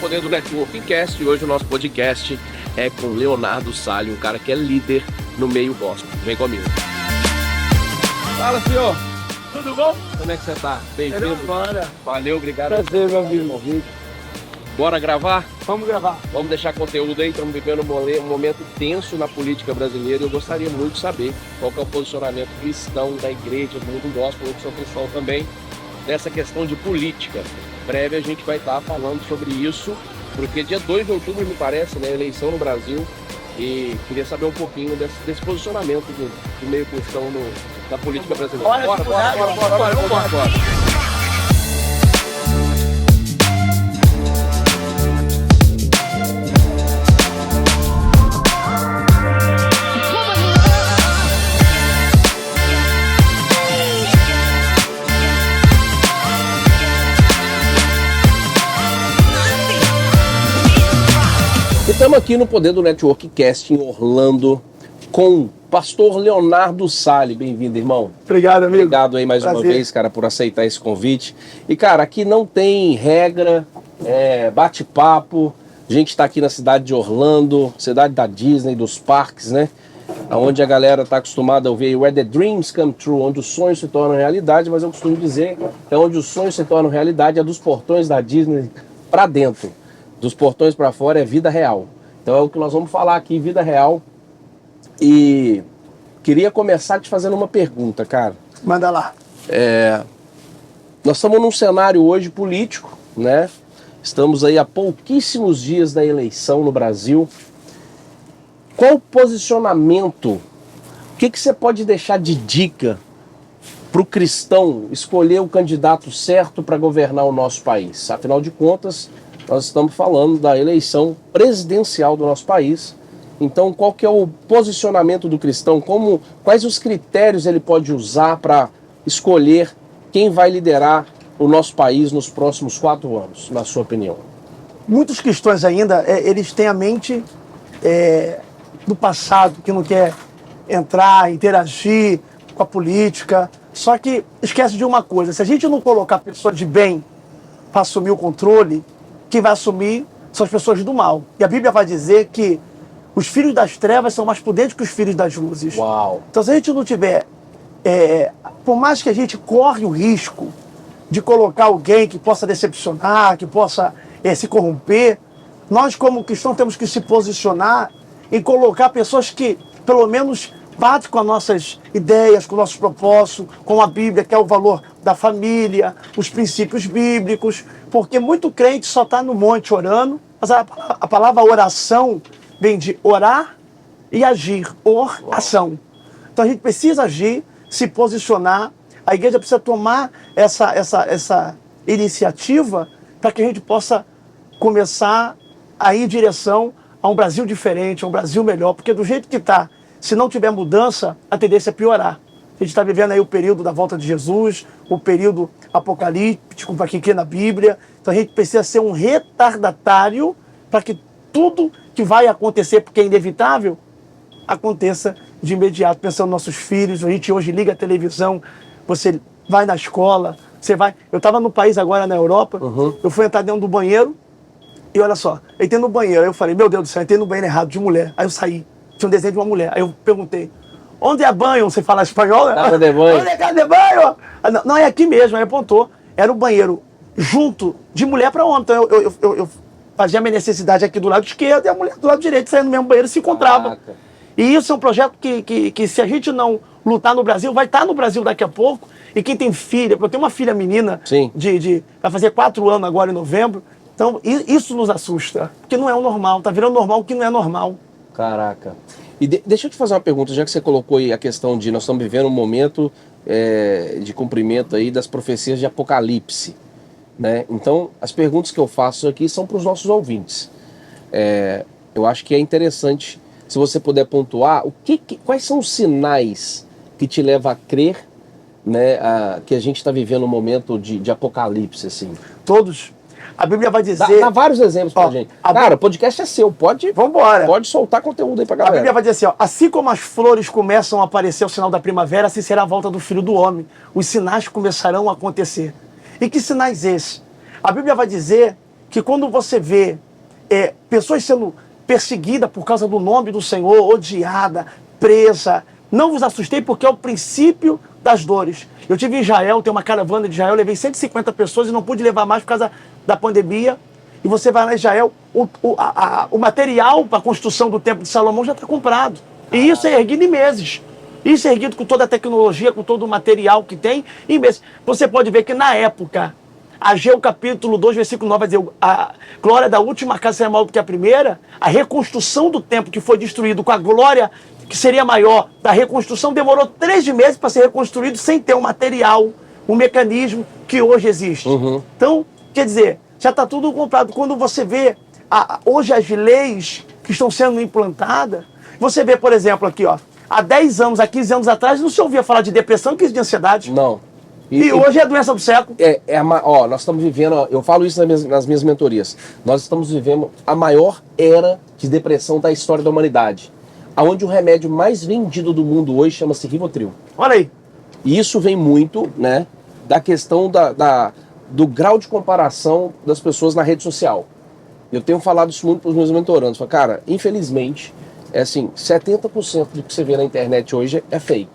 Poder do Networking Cast, e hoje o nosso podcast é com Leonardo Salles, um cara que é líder no meio gospel. Vem comigo. Fala, senhor. Tudo bom? Como é que você tá? Bem-vindo. Valeu, obrigado. Prazer, meu amigo. Bora gravar? Vamos gravar. Vamos deixar conteúdo aí, estamos vivendo um momento tenso na política brasileira e eu gostaria muito de saber qual que é o posicionamento cristão da igreja, do mundo gospel, eu sou cristão também, dessa questão de política. Em breve a gente vai estar falando sobre isso, porque dia 2 de outubro, me parece, né, eleição no Brasil, e queria saber um pouquinho desse posicionamento do meio cristão na política brasileira. Bora. Estamos aqui no Poder do Network Cast em Orlando com o pastor Leonardo Salles. Bem-vindo, irmão. Obrigado, amigo. Obrigado aí mais uma vez, cara, por aceitar esse convite. E, cara, aqui não tem regra, bate-papo. A gente está aqui na cidade de Orlando, cidade da Disney, dos parques, né? Onde a galera está acostumada a ouvir Where the Dreams Come True, onde os sonhos se tornam realidade, mas eu costumo dizer que onde os sonhos se tornam realidade é dos portões da Disney para dentro. Dos portões para fora é vida real. Então é o que nós vamos falar aqui, vida real. E queria começar te fazendo uma pergunta, cara. Manda lá. Nós estamos num cenário hoje político, né? Estamos aí há pouquíssimos dias da eleição no Brasil. Qual o posicionamento? O que você pode deixar de dica para o cristão escolher o candidato certo para governar o nosso país? Afinal de contas, nós estamos falando da eleição presidencial do nosso país. Então, qual que é o posicionamento do cristão? Quais os critérios ele pode usar para escolher quem vai liderar o nosso país nos próximos 4 anos, na sua opinião? Muitos cristãos ainda, eles têm a mente do passado, que não quer entrar, interagir com a política. Só que esquece de uma coisa, se a gente não colocar pessoas de bem para assumir o controle, quem vai assumir são as pessoas do mal. E a Bíblia vai dizer que os filhos das trevas são mais prudentes que os filhos das luzes. Uau. Então, se a gente não tiver, por mais que a gente corre o risco de colocar alguém que possa decepcionar, que possa se corromper, nós como cristãos temos que se posicionar em colocar pessoas que, pelo menos, batem com as nossas ideias, com nossos propósitos, com a Bíblia, que é o valor da família, os princípios bíblicos, porque muito crente só está no monte orando, mas a palavra oração vem de orar e agir, oração. Então a gente precisa agir, se posicionar, a igreja precisa tomar essa iniciativa para que a gente possa começar a ir em direção a um Brasil diferente, a um Brasil melhor, porque do jeito que está, se não tiver mudança, a tendência é piorar. A gente está vivendo aí o período da volta de Jesus, o período apocalíptico, para quem crê na Bíblia. Então a gente precisa ser um retardatário para que tudo que vai acontecer, porque é inevitável, aconteça de imediato. Pensando nos nossos filhos, a gente hoje liga a televisão, você vai na escola, você vai... Eu estava no país agora, na Europa, eu fui entrar dentro do banheiro, e olha só, eu entrei no banheiro, aí eu falei, meu Deus do céu, eu entrei no banheiro errado, de mulher. Aí eu saí, tinha um desenho de uma mulher. Aí eu perguntei, onde é banho? Você fala espanhol, né? Casa de banho. Onde é casa de banho? Não, é aqui mesmo. Aí apontou. Era o banheiro junto de mulher para homem. Então eu fazia a minha necessidade aqui do lado esquerdo e a mulher do lado direito, saindo no mesmo banheiro, se encontrava. Caraca. E isso é um projeto que se a gente não lutar no Brasil, vai estar no Brasil daqui a pouco. E quem tem filha, eu tenho uma filha menina, Sim. vai fazer 4 anos agora em novembro. Então isso nos assusta, porque não é o normal. Tá virando normal o que não é normal. Caraca. E deixa eu te fazer uma pergunta, já que você colocou aí a questão de nós estamos vivendo um momento de cumprimento aí das profecias de Apocalipse, né? Então, as perguntas que eu faço aqui são para os nossos ouvintes. Eu acho que é interessante, se você puder pontuar, quais são os sinais que te levam a crer, né, que a gente está vivendo um momento de Apocalipse, assim? Todos. A Bíblia vai dizer... Dá vários exemplos pra gente. Cara, o podcast é seu, Vambora. Pode soltar conteúdo aí pra galera. A Bíblia vai dizer assim, ó, assim como as flores começam a aparecer ao sinal da primavera, assim será a volta do Filho do Homem. Os sinais começarão a acontecer. E que sinais esses? A Bíblia vai dizer que quando você vê pessoas sendo perseguidas por causa do nome do Senhor, odiada, presa, não vos assustei porque é o princípio das dores. Eu tive em Israel, tem uma caravana de Israel, levei 150 pessoas e não pude levar mais por causa da pandemia. E você vai lá em Israel, o material para a construção do Templo de Salomão já está comprado. E isso é erguido em meses. Isso é erguido com toda a tecnologia, com todo o material que tem, em meses. Você pode ver que na época, Ageu capítulo 2, versículo 9, vai dizer, a glória da última casa será maior do que a primeira. A reconstrução do templo que foi destruído com a glória que seria maior da reconstrução, demorou 3 meses para ser reconstruído sem ter um material, um mecanismo que hoje existe. Então, quer dizer, já está tudo comprado. Quando você vê hoje as leis que estão sendo implantadas, você vê, por exemplo, aqui, ó, há 10 anos, há 15 anos atrás, não se ouvia falar de depressão e crise de ansiedade. Não. E hoje é a doença do século. Nós estamos vivendo, eu falo isso nas minhas mentorias, nós estamos vivendo a maior era de depressão da história da humanidade. Onde o remédio mais vendido do mundo hoje chama-se Rivotril. Olha aí. E isso vem muito, né, da questão do grau de comparação das pessoas na rede social. Eu tenho falado isso muito para os meus mentorandos. Falo, cara, infelizmente, 70% do que você vê na internet hoje é fake.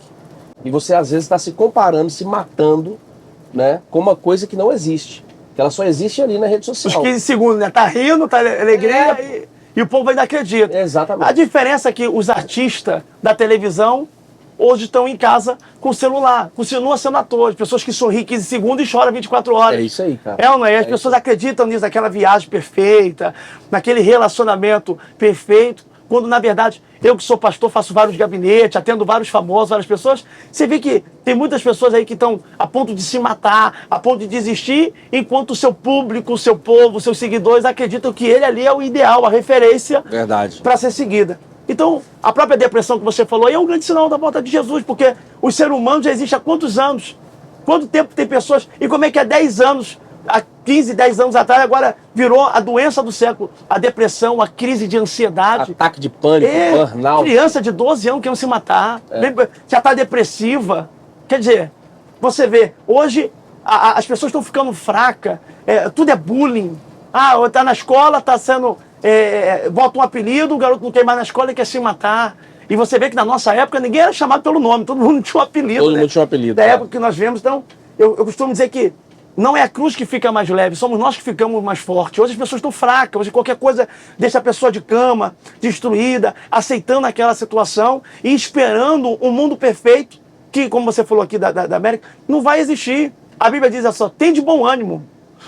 E você às vezes está se comparando, se matando, né, com uma coisa que não existe. Que ela só existe ali na rede social. Os 15 segundos, né? Tá rindo, tá alegria e o povo ainda acredita. Exatamente. A diferença é que os artistas da televisão hoje estão em casa com o celular, continuam sendo atores, pessoas que sorriem 15 segundos e choram 24 horas. É isso aí, cara. É ou não é? As pessoas acreditam nisso, naquela viagem perfeita, naquele relacionamento perfeito, quando na verdade, eu que sou pastor, faço vários gabinetes, atendo vários famosos, várias pessoas, você vê que tem muitas pessoas aí que estão a ponto de se matar, a ponto de desistir, enquanto o seu público, o seu povo, os seus seguidores acreditam que ele ali é o ideal, a referência para ser seguida. Então, a própria depressão que você falou aí é um grande sinal da volta de Jesus, porque o ser humano já existe há quantos anos? Quanto tempo tem pessoas? E como é que há 10 anos, há 15, 10 anos atrás, agora virou a doença do século, a depressão, a crise de ansiedade. Ataque de pânico, burnout. Criança de 12 anos querendo se matar, já está depressiva. Quer dizer, você vê, hoje as pessoas estão ficando fracas, tudo é bullying. Está na escola, está sendo... bota um apelido, o garoto não quer ir mais na escola e quer se matar. E você vê que na nossa época ninguém era chamado pelo nome, todo mundo tinha um apelido. Todo mundo tinha um apelido. Da época que nós vemos, então, eu costumo dizer que não é a cruz que fica mais leve, somos nós que ficamos mais fortes. Hoje as pessoas estão fracas, hoje qualquer coisa deixa a pessoa de cama, destruída, aceitando aquela situação e esperando um mundo perfeito, que, como você falou aqui da América, não vai existir. A Bíblia diz assim, tem de bom ânimo.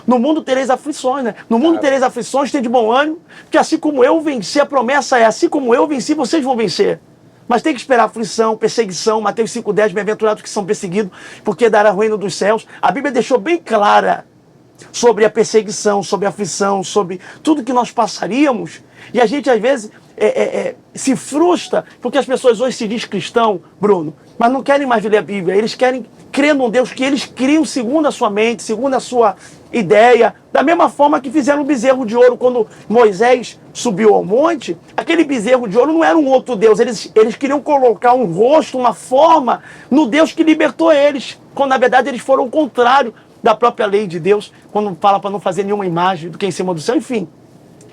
No mundo tereis aflições, né? No mundo tereis aflições, tem de bom ânimo, porque assim como eu venci, a promessa é, assim como eu venci, vocês vão vencer. Mas tem que esperar aflição, perseguição, Mateus 5,10, bem-aventurados que são perseguidos, porque dará o reino dos céus. A Bíblia deixou bem clara sobre a perseguição, sobre a aflição, sobre tudo que nós passaríamos. E a gente, às vezes, se frustra, porque as pessoas hoje se diz cristão, Bruno, mas não querem mais ler a Bíblia. Eles querem crer num Deus que eles criam segundo a sua mente, segundo a sua ideia. Da mesma forma que fizeram o bezerro de ouro quando Moisés subiu ao monte. Aquele bezerro de ouro não era um outro Deus. Eles queriam colocar um rosto, uma forma no Deus que libertou eles. Quando, na verdade, eles foram o contrário da própria lei de Deus, quando fala para não fazer nenhuma imagem do que é em cima do céu, enfim.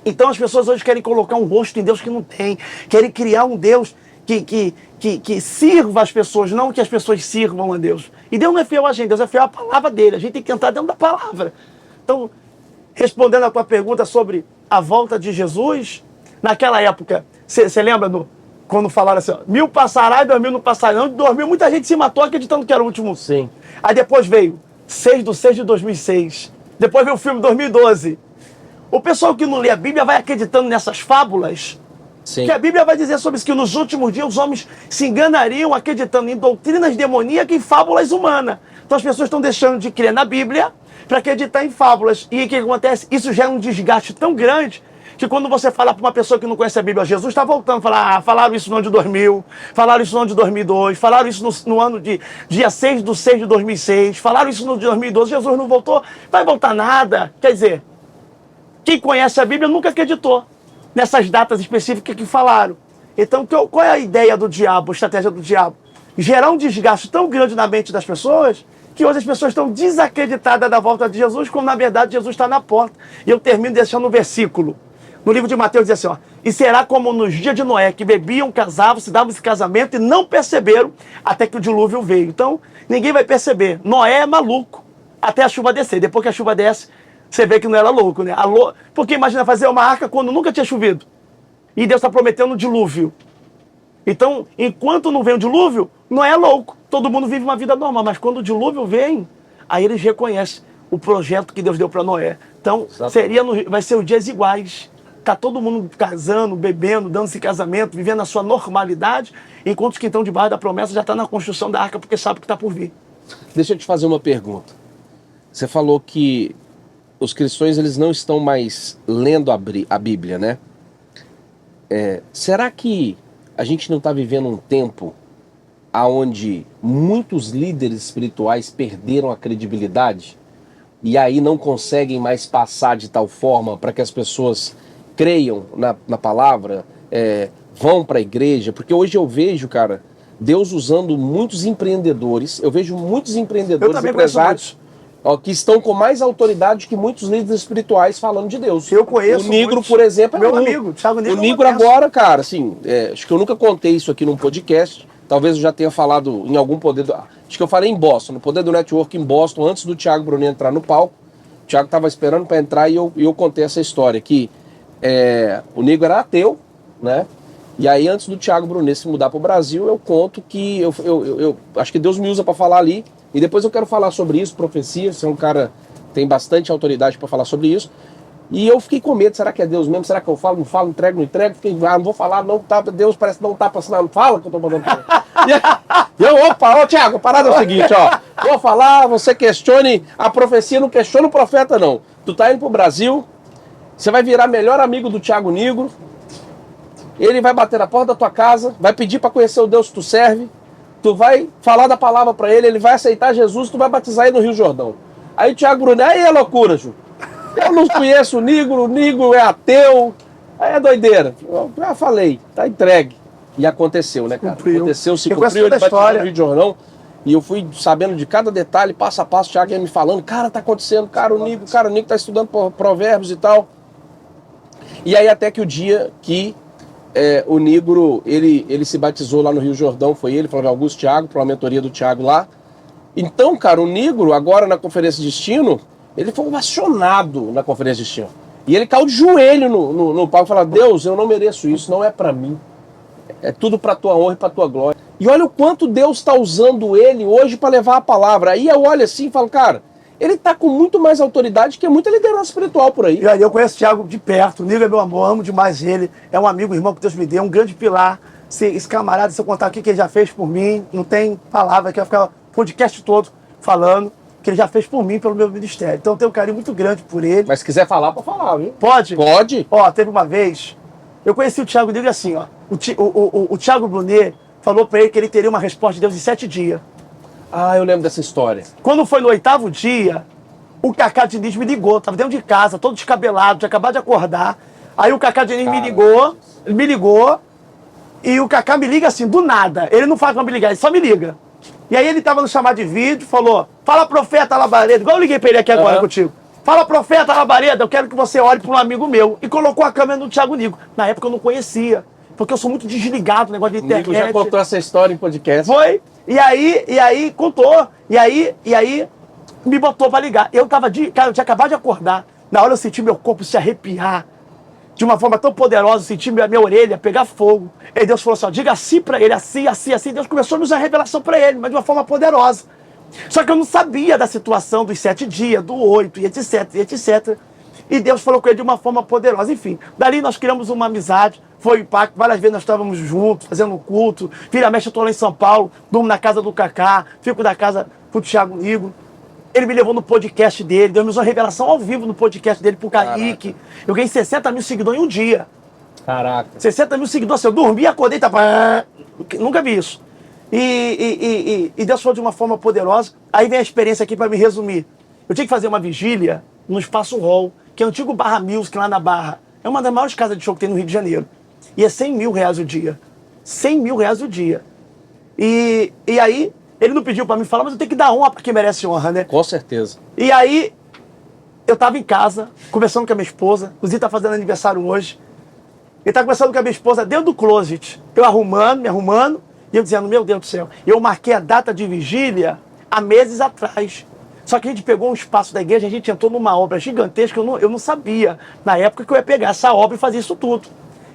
Então as pessoas hoje querem colocar um rosto em Deus que não tem, querem criar um Deus que sirva as pessoas, não que as pessoas sirvam a Deus. E Deus não é fiel a gente, Deus é fiel à palavra dele, a gente tem que entrar dentro da palavra. Então, respondendo a tua pergunta sobre a volta de Jesus, naquela época, você lembra quando falaram assim, 1000 passará e 2000 não passará, não, 2000 muita gente se matou acreditando que era o último. Sim. Aí depois veio 6/6 de 2006, depois veio o filme 2012. O pessoal que não lê a Bíblia vai acreditando nessas fábulas. Sim. Que a Bíblia vai dizer sobre isso, que nos últimos dias os homens se enganariam acreditando em doutrinas demoníacas e fábulas humanas. Então as pessoas estão deixando de crer na Bíblia para acreditar em fábulas. E o que acontece? Isso gera um desgaste tão grande que quando você fala para uma pessoa que não conhece a Bíblia, Jesus está voltando, falaram isso no ano de 2000, falaram isso no ano de 2002, falaram isso no ano de dia 6/6 de 2006, falaram isso no ano de 2012, Jesus não voltou, vai voltar nada. Quer dizer, quem conhece a Bíblia nunca acreditou nessas datas específicas que falaram. Então, qual é a ideia do diabo, a estratégia do diabo? Gerar um desgaste tão grande na mente das pessoas que hoje as pessoas estão desacreditadas da volta de Jesus, quando na verdade Jesus está na porta. E eu termino deixando um versículo. No livro de Mateus diz assim, ó, e será como nos dias de Noé, que bebiam, casavam, se davam esse casamento e não perceberam até que o dilúvio veio. Então, ninguém vai perceber. Noé é maluco até a chuva descer. Depois que a chuva desce, você vê que não era louco, né? Porque imagina fazer uma arca quando nunca tinha chovido. E Deus está prometendo um dilúvio. Então, enquanto não vem o dilúvio, não é louco. Todo mundo vive uma vida normal. Mas quando o dilúvio vem, aí eles reconhecem o projeto que Deus deu para Noé. Então, vai ser os dias iguais. Tá todo mundo casando, bebendo, dando-se casamento, vivendo a sua normalidade, enquanto os que estão debaixo da promessa já estão na construção da arca, porque sabe que está por vir. Deixa eu te fazer uma pergunta. Você falou que os cristãos eles não estão mais lendo a Bíblia, né? Será que a gente não está vivendo um tempo onde muitos líderes espirituais perderam a credibilidade e aí não conseguem mais passar de tal forma para que as pessoas creiam na palavra, vão para a igreja? Porque hoje eu vejo, cara, Deus usando muitos empreendedores, eu vejo muitos empreendedores, empresários, que estão com mais autoridade que muitos líderes espirituais falando de Deus. Eu conheço. O Nigro, por exemplo, meu amigo, Thiago Nigro. O Nigro agora, cara, assim, acho que eu nunca contei isso aqui num podcast, talvez eu já tenha falado em algum poder, acho que eu falei em Boston, no Poder do Network em Boston, antes do Thiago Brunet entrar no palco. O Thiago estava esperando para entrar e eu contei essa história, que o Nigro era ateu, né? E aí, antes do Thiago Brunet se mudar para o Brasil, eu conto que eu acho que Deus me usa para falar ali. E depois eu quero falar sobre isso, profecia. Você é um cara que tem bastante autoridade para falar sobre isso. E eu fiquei com medo, será que é Deus mesmo? Será que eu falo, não falo, entrego, não entrego? Fiquei, não vou falar, não tá, Deus parece que não tá passando, não fala que eu tô mandando pra ele. E eu, opa, Thiago, a parada é o seguinte, ó. Vou falar, você questione a profecia, não questiona o profeta, não. Tu tá indo pro Brasil, você vai virar melhor amigo do Thiago Nigro, ele vai bater na porta da tua casa, vai pedir para conhecer o Deus que tu serve, tu vai falar da palavra para ele vai aceitar Jesus, tu vai batizar ele no Rio Jordão. Aí o Thiago Brunet, aí é loucura, Ju. Eu não conheço o Nigro é ateu, aí é doideira. Eu já falei, tá entregue. E aconteceu, né, cara? Aconteceu, se cumpriu, ele batizou no Rio de Jordão. E eu fui sabendo de cada detalhe, passo a passo, o Thiago ia me falando, cara, tá acontecendo, cara, o Nigro tá estudando provérbios e tal. E aí até que o dia que o Nigro, ele se batizou lá no Rio Jordão, foi ele, Flávio Augusto, Thiago, para uma mentoria do Thiago lá. Então, cara, o Nigro, agora na Conferência de Destino, ele foi ovacionado na Conferência de Destino. E ele caiu de joelho no palco e falou, Deus, eu não mereço isso, não é para mim. É tudo para tua honra e para tua glória. E olha o quanto Deus está usando ele hoje para levar a palavra. Aí eu olho assim e falo, cara, ele tá com muito mais autoridade que muita liderança espiritual por aí. E aí eu conheço o Thiago de perto, o Nigro é meu amor, amo demais ele, é um amigo, irmão que Deus me deu, um grande pilar. Esse camarada, se eu contar o que ele já fez por mim, não tem palavra, que vai ficar o podcast todo falando que ele já fez por mim, pelo meu ministério. Então eu tenho um carinho muito grande por ele. Mas se quiser falar, pode falar, viu? Pode? Pode. Ó, teve uma vez, eu conheci o Thiago Nigro assim, ó, o Thiago Brunet falou pra ele que ele teria uma resposta de Deus em 7 dias. Ah, eu lembro dessa história. Quando foi no 8º dia, o Cacá Diniz me ligou, tava dentro de casa, todo descabelado, tinha acabado de acordar. Aí o Cacá Diniz me ligou, e o Cacá me liga assim, do nada. Ele não faz pra me ligar, ele só me liga. E aí ele tava no chamado de vídeo, falou, fala profeta Labareda, igual eu liguei pra ele aqui agora contigo. Fala profeta Labareda, eu quero que você olhe para um amigo meu. E colocou a câmera no Thiago Nigro. Na época eu não conhecia, porque eu sou muito desligado no negócio de internet. O Nigro já contou essa história em podcast. Foi, e aí contou, e aí me botou pra ligar. Cara, eu tinha acabado de acordar. Na hora eu senti meu corpo se arrepiar. De uma forma tão poderosa, eu senti minha orelha pegar fogo. E Deus falou assim, ó, diga assim pra ele, assim, assim, assim. Deus começou a me usar a revelação pra ele, mas de uma forma poderosa. Só que eu não sabia da situação dos 7 dias, do 8, e etc, e etc. E Deus falou com ele de uma forma poderosa. Enfim, dali nós criamos uma amizade, foi um impacto. Várias vezes nós estávamos juntos, fazendo culto. Vira mexe, eu estou lá em São Paulo, durmo na casa do Cacá, fico na casa do Thiago Nigro. Ele me levou no podcast dele, deu uma revelação ao vivo no podcast dele pro Kaique. Eu ganhei 60 mil seguidores em um dia. Caraca. 60 mil seguidores, assim, eu dormi, acordei, tava... Nunca vi isso. E Deus falou de uma forma poderosa. Aí vem a experiência aqui para me resumir. Eu tinha que fazer uma vigília no Espaço Hall, que é o antigo Barra Music lá na Barra. É uma das maiores casas de show que tem no Rio de Janeiro. E é 100 mil reais o dia. 100 mil reais o dia. E aí Ele não pediu pra mim falar, mas eu tenho que dar honra pra quem merece honra, né? Com certeza. E aí, eu tava em casa, conversando com a minha esposa, inclusive tá fazendo aniversário hoje. Ele tá conversando com a minha esposa dentro do closet. Eu arrumando, me arrumando, e eu dizendo, meu Deus do céu, eu marquei a data de vigília há meses atrás. Só que a gente pegou um espaço da igreja, a gente entrou numa obra gigantesca, eu não sabia, na época, que eu ia pegar essa obra e fazer isso tudo.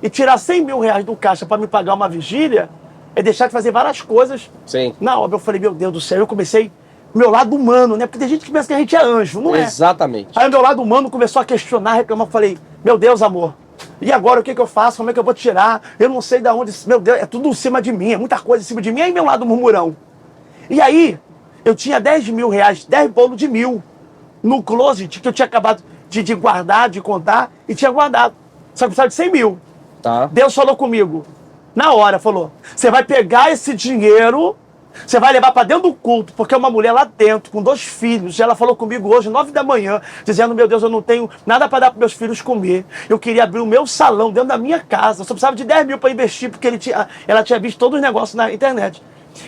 E tirar 100 mil reais do caixa para me pagar uma vigília, é deixar de fazer várias coisas. Sim. Na obra. Eu falei, meu Deus do céu, eu comecei, meu lado humano, né? Porque tem gente que pensa que a gente é anjo, não é? Exatamente. Aí o meu lado humano começou a questionar, reclamar, eu falei, meu Deus, amor, e agora o que eu faço? Como é que eu vou tirar? Eu não sei de onde, meu Deus, é tudo em cima de mim, é muita coisa em cima de mim. Aí meu lado murmurão. E aí, eu tinha 10 mil reais, 10 bolos de 1.000 no closet que eu tinha acabado de guardar, de contar, e tinha guardado. Só que precisava de 100 mil. Tá. Deus falou comigo, na hora, falou, você vai pegar esse dinheiro, você vai levar para dentro do culto, porque é uma mulher lá dentro, com 2 filhos, ela falou comigo hoje, 9 da manhã, dizendo, meu Deus, eu não tenho nada para dar para meus filhos comer, eu queria abrir o meu salão dentro da minha casa, eu só precisava de 10 mil para investir, porque ela tinha visto todos os negócios na internet.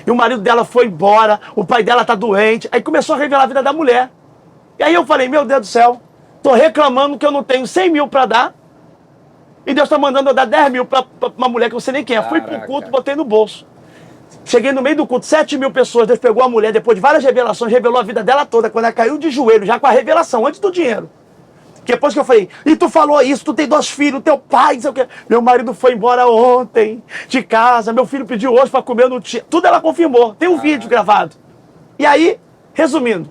E o marido dela foi embora, o pai dela tá doente, aí começou a revelar a vida da mulher. E aí eu falei, meu Deus do céu, tô reclamando que eu não tenho 100 mil para dar, e Deus tá mandando eu dar 10 mil para uma mulher que eu não sei nem quem é. Fui pro culto, botei no bolso. Cheguei no meio do culto, 7 mil pessoas, Deus pegou a mulher, depois de várias revelações, revelou a vida dela toda, quando ela caiu de joelho, já com a revelação, antes do dinheiro. Depois que eu falei, e tu falou isso, tu tem 2 filhos, teu pai, não sei o quê. Meu marido foi embora ontem, de casa, meu filho pediu hoje para comer no dia. Tudo ela confirmou, tem um vídeo gravado. E aí, resumindo,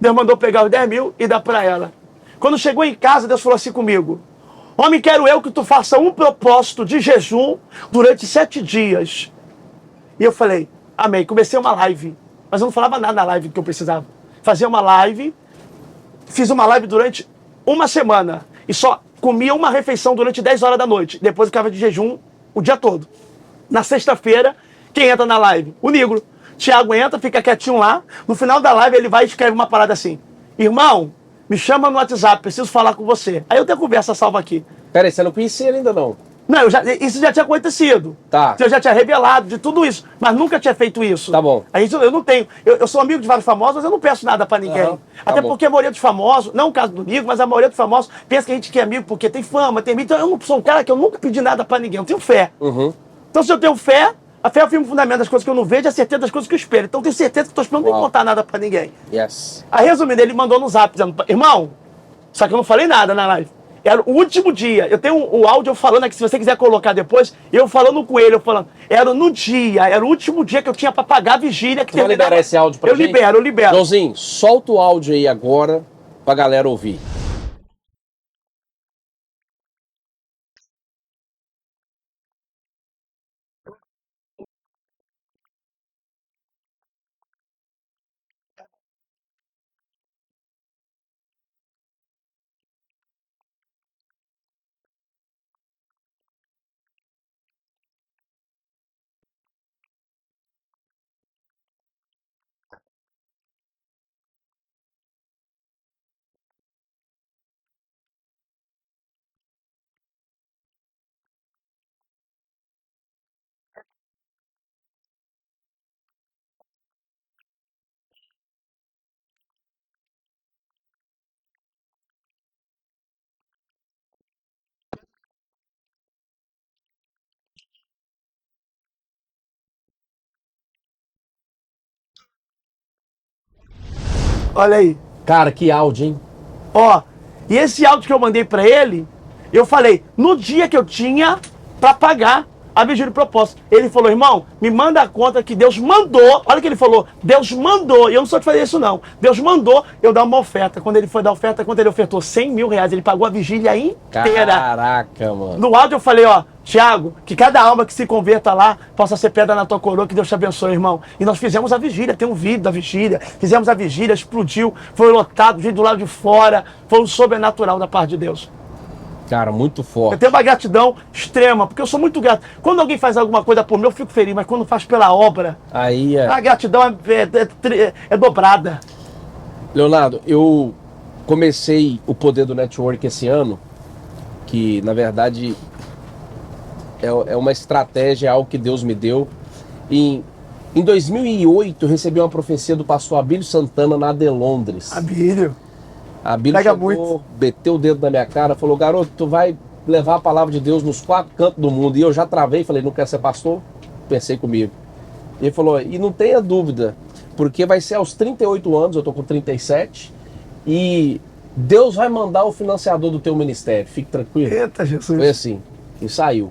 Deus mandou pegar os 10 mil e dar para ela. Quando chegou em casa, Deus falou assim comigo, homem, quero eu que tu faça um propósito de jejum durante 7 dias. E eu falei, amém. Comecei uma live, mas eu não falava nada na live que eu precisava. Fazia uma live, fiz uma live durante uma semana e só comia uma refeição durante 10 horas da noite. Depois eu ficava de jejum o dia todo. Na sexta-feira, quem entra na live? O Negro. Tiago entra, fica quietinho lá. No final da live ele vai e escreve uma parada assim, irmão, me chama no WhatsApp, preciso falar com você. Aí eu tenho a conversa salva aqui. Peraí, você não conhecia ele ainda não? Não, isso já tinha acontecido. Tá. Eu já tinha revelado de tudo isso, mas nunca tinha feito isso. Tá bom. Eu não tenho. Eu sou amigo de vários famosos, mas eu não peço nada pra ninguém. Tá Até bom. porque a maioria dos famosos, não o caso do Nico, mas a maioria dos famosos pensa que a gente quer amigo porque tem fama, tem mídia. Então eu não sou um cara que eu nunca pedi nada pra ninguém, eu tenho fé. Uhum. Então se eu tenho fé, a fé é o firme fundamento das coisas que eu não vejo e a certeza das coisas que eu espero. Então eu tenho certeza que estou esperando não contar nada pra ninguém. Yes. Aí resumindo, ele mandou no zap dizendo, irmão, só que eu não falei nada na live. Era o último dia. Eu tenho o áudio falando aqui, se você quiser colocar depois, eu falando com ele, eu falando. Era no dia, era o último dia que eu tinha para pagar a vigília. Que você vai liberar esse áudio pra gente? Eu libero. Joãozinho, solta o áudio aí agora pra galera ouvir. Olha aí. Cara, que áudio, hein? Ó, e esse áudio que eu mandei para ele, eu falei, no dia que eu tinha para pagar a vigília de propósito. Ele falou, irmão, me manda a conta que Deus mandou. Olha o que ele falou, Deus mandou, e eu não sou de fazer isso não. Deus mandou eu dar uma oferta. Quando ele foi dar oferta, quando ele ofertou 100 mil reais, ele pagou a vigília inteira. Caraca, mano. No áudio eu falei, ó, Tiago, que cada alma que se converta lá possa ser pedra na tua coroa, que Deus te abençoe, irmão. E nós fizemos a vigília, tem um vídeo da vigília, fizemos a vigília, explodiu, foi lotado, gente do lado de fora, foi um sobrenatural da parte de Deus. Cara, muito forte. Eu tenho uma gratidão extrema, porque eu sou muito grato. Quando alguém faz alguma coisa por mim, eu fico feliz, mas quando faz pela obra, Aí é... a gratidão é dobrada. Leonardo, eu comecei o Poder do Network esse ano, que na verdade é uma estratégia, algo que Deus me deu, em Em 2008, eu recebi uma profecia do pastor Abílio Santana na de Londres. Abílio. Abílio Pega chegou, muito. meteu o dedo na minha cara, falou, garoto, tu vai levar a palavra de Deus nos 4 cantos do mundo. E eu já travei, falei, não quer ser pastor? Pensei comigo. Ele falou, e não tenha dúvida, porque vai ser aos 38 anos, eu tô com 37, e Deus vai mandar o financiador do teu ministério, fique tranquilo. Eita, Jesus. Foi assim, e saiu.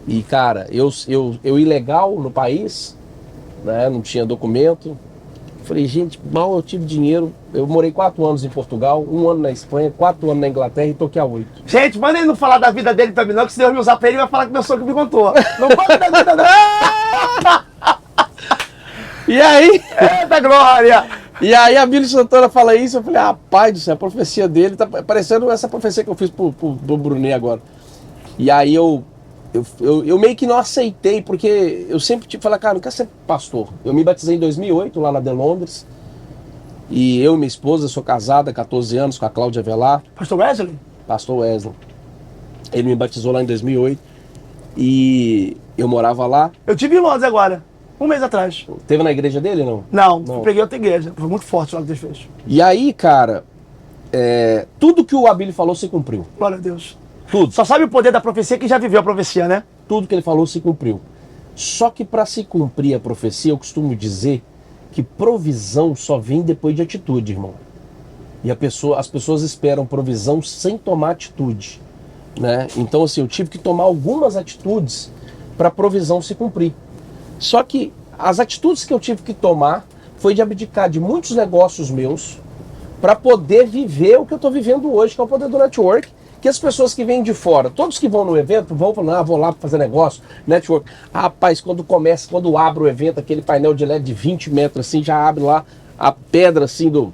E cara, eu ilegal no país, né, não tinha documento. Falei, gente, mal eu tive dinheiro. Eu morei 4 anos em Portugal, 1 ano na Espanha, 4 anos na Inglaterra e tô aqui há 8. Gente, manda ele não falar da vida dele pra mim não, que se Deus me usar pra ele, vai falar que meu sogro me contou. Não pode da vida não. E aí, Eita glória. Abílio Santana fala isso, eu falei, pai do céu, a profecia dele tá parecendo essa profecia que eu fiz pro Brunet agora. E aí eu meio que não aceitei, porque eu sempre falei, cara, não quero ser pastor. Eu me batizei em 2008, lá na de Londres. E eu e minha esposa, sou casada há 14 anos com a Cláudia Velar, Pastor Wesley? pastor Wesley. Ele me batizou lá em 2008 e eu morava lá. Eu tive em Londres agora, 1 mês atrás. Teve na igreja dele, não? Não, Não. eu peguei outra igreja. Foi muito forte lá que Deus fez. E aí, cara, tudo que o Abílio falou se cumpriu. Glória a Deus. Tudo. Só sabe o poder da profecia quem já viveu a profecia, né? Tudo que ele falou se cumpriu. Só que para se cumprir a profecia, eu costumo dizer que provisão só vem depois de atitude, irmão. E as pessoas esperam provisão sem tomar atitude, né? Então, assim, eu tive que tomar algumas atitudes para a provisão se cumprir. Só que as atitudes que eu tive que tomar foi de abdicar de muitos negócios meus para poder viver o que eu estou vivendo hoje, que é o poder do network. Que as pessoas que vêm de fora, todos que vão no evento, vão falando, vou lá para fazer negócio, network. Rapaz, quando abre o evento, aquele painel de LED de 20 metros, assim, já abre lá a pedra, assim, do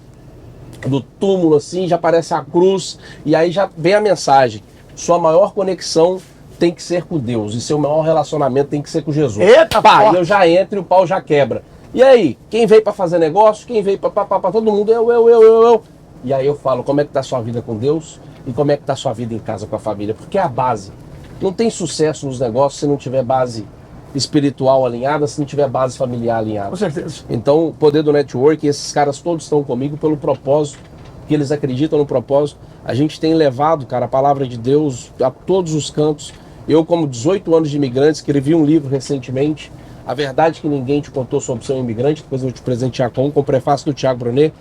túmulo, assim, já aparece a cruz, e aí já vem a mensagem. Sua maior conexão tem que ser com Deus, e seu maior relacionamento tem que ser com Jesus. Eita, pá, forte. eu já entro e o pau já quebra. E aí, quem veio para fazer negócio, quem veio para todo mundo, eu. E aí eu falo, como é que tá a sua vida com Deus? E como é que está a sua vida em casa com a família? Porque é a base. Não tem sucesso nos negócios se não tiver base espiritual alinhada, se não tiver base familiar alinhada. Com certeza. Então, o poder do network, esses caras todos estão comigo pelo propósito, que eles acreditam no propósito. A gente tem levado, cara, a palavra de Deus a todos os cantos. Eu, como 18 anos de imigrante, escrevi um livro recentemente, A Verdade que Ninguém Te Contou Sobre Ser um Imigrante, depois eu vou te presentear com o prefácio do Thiago Brunet.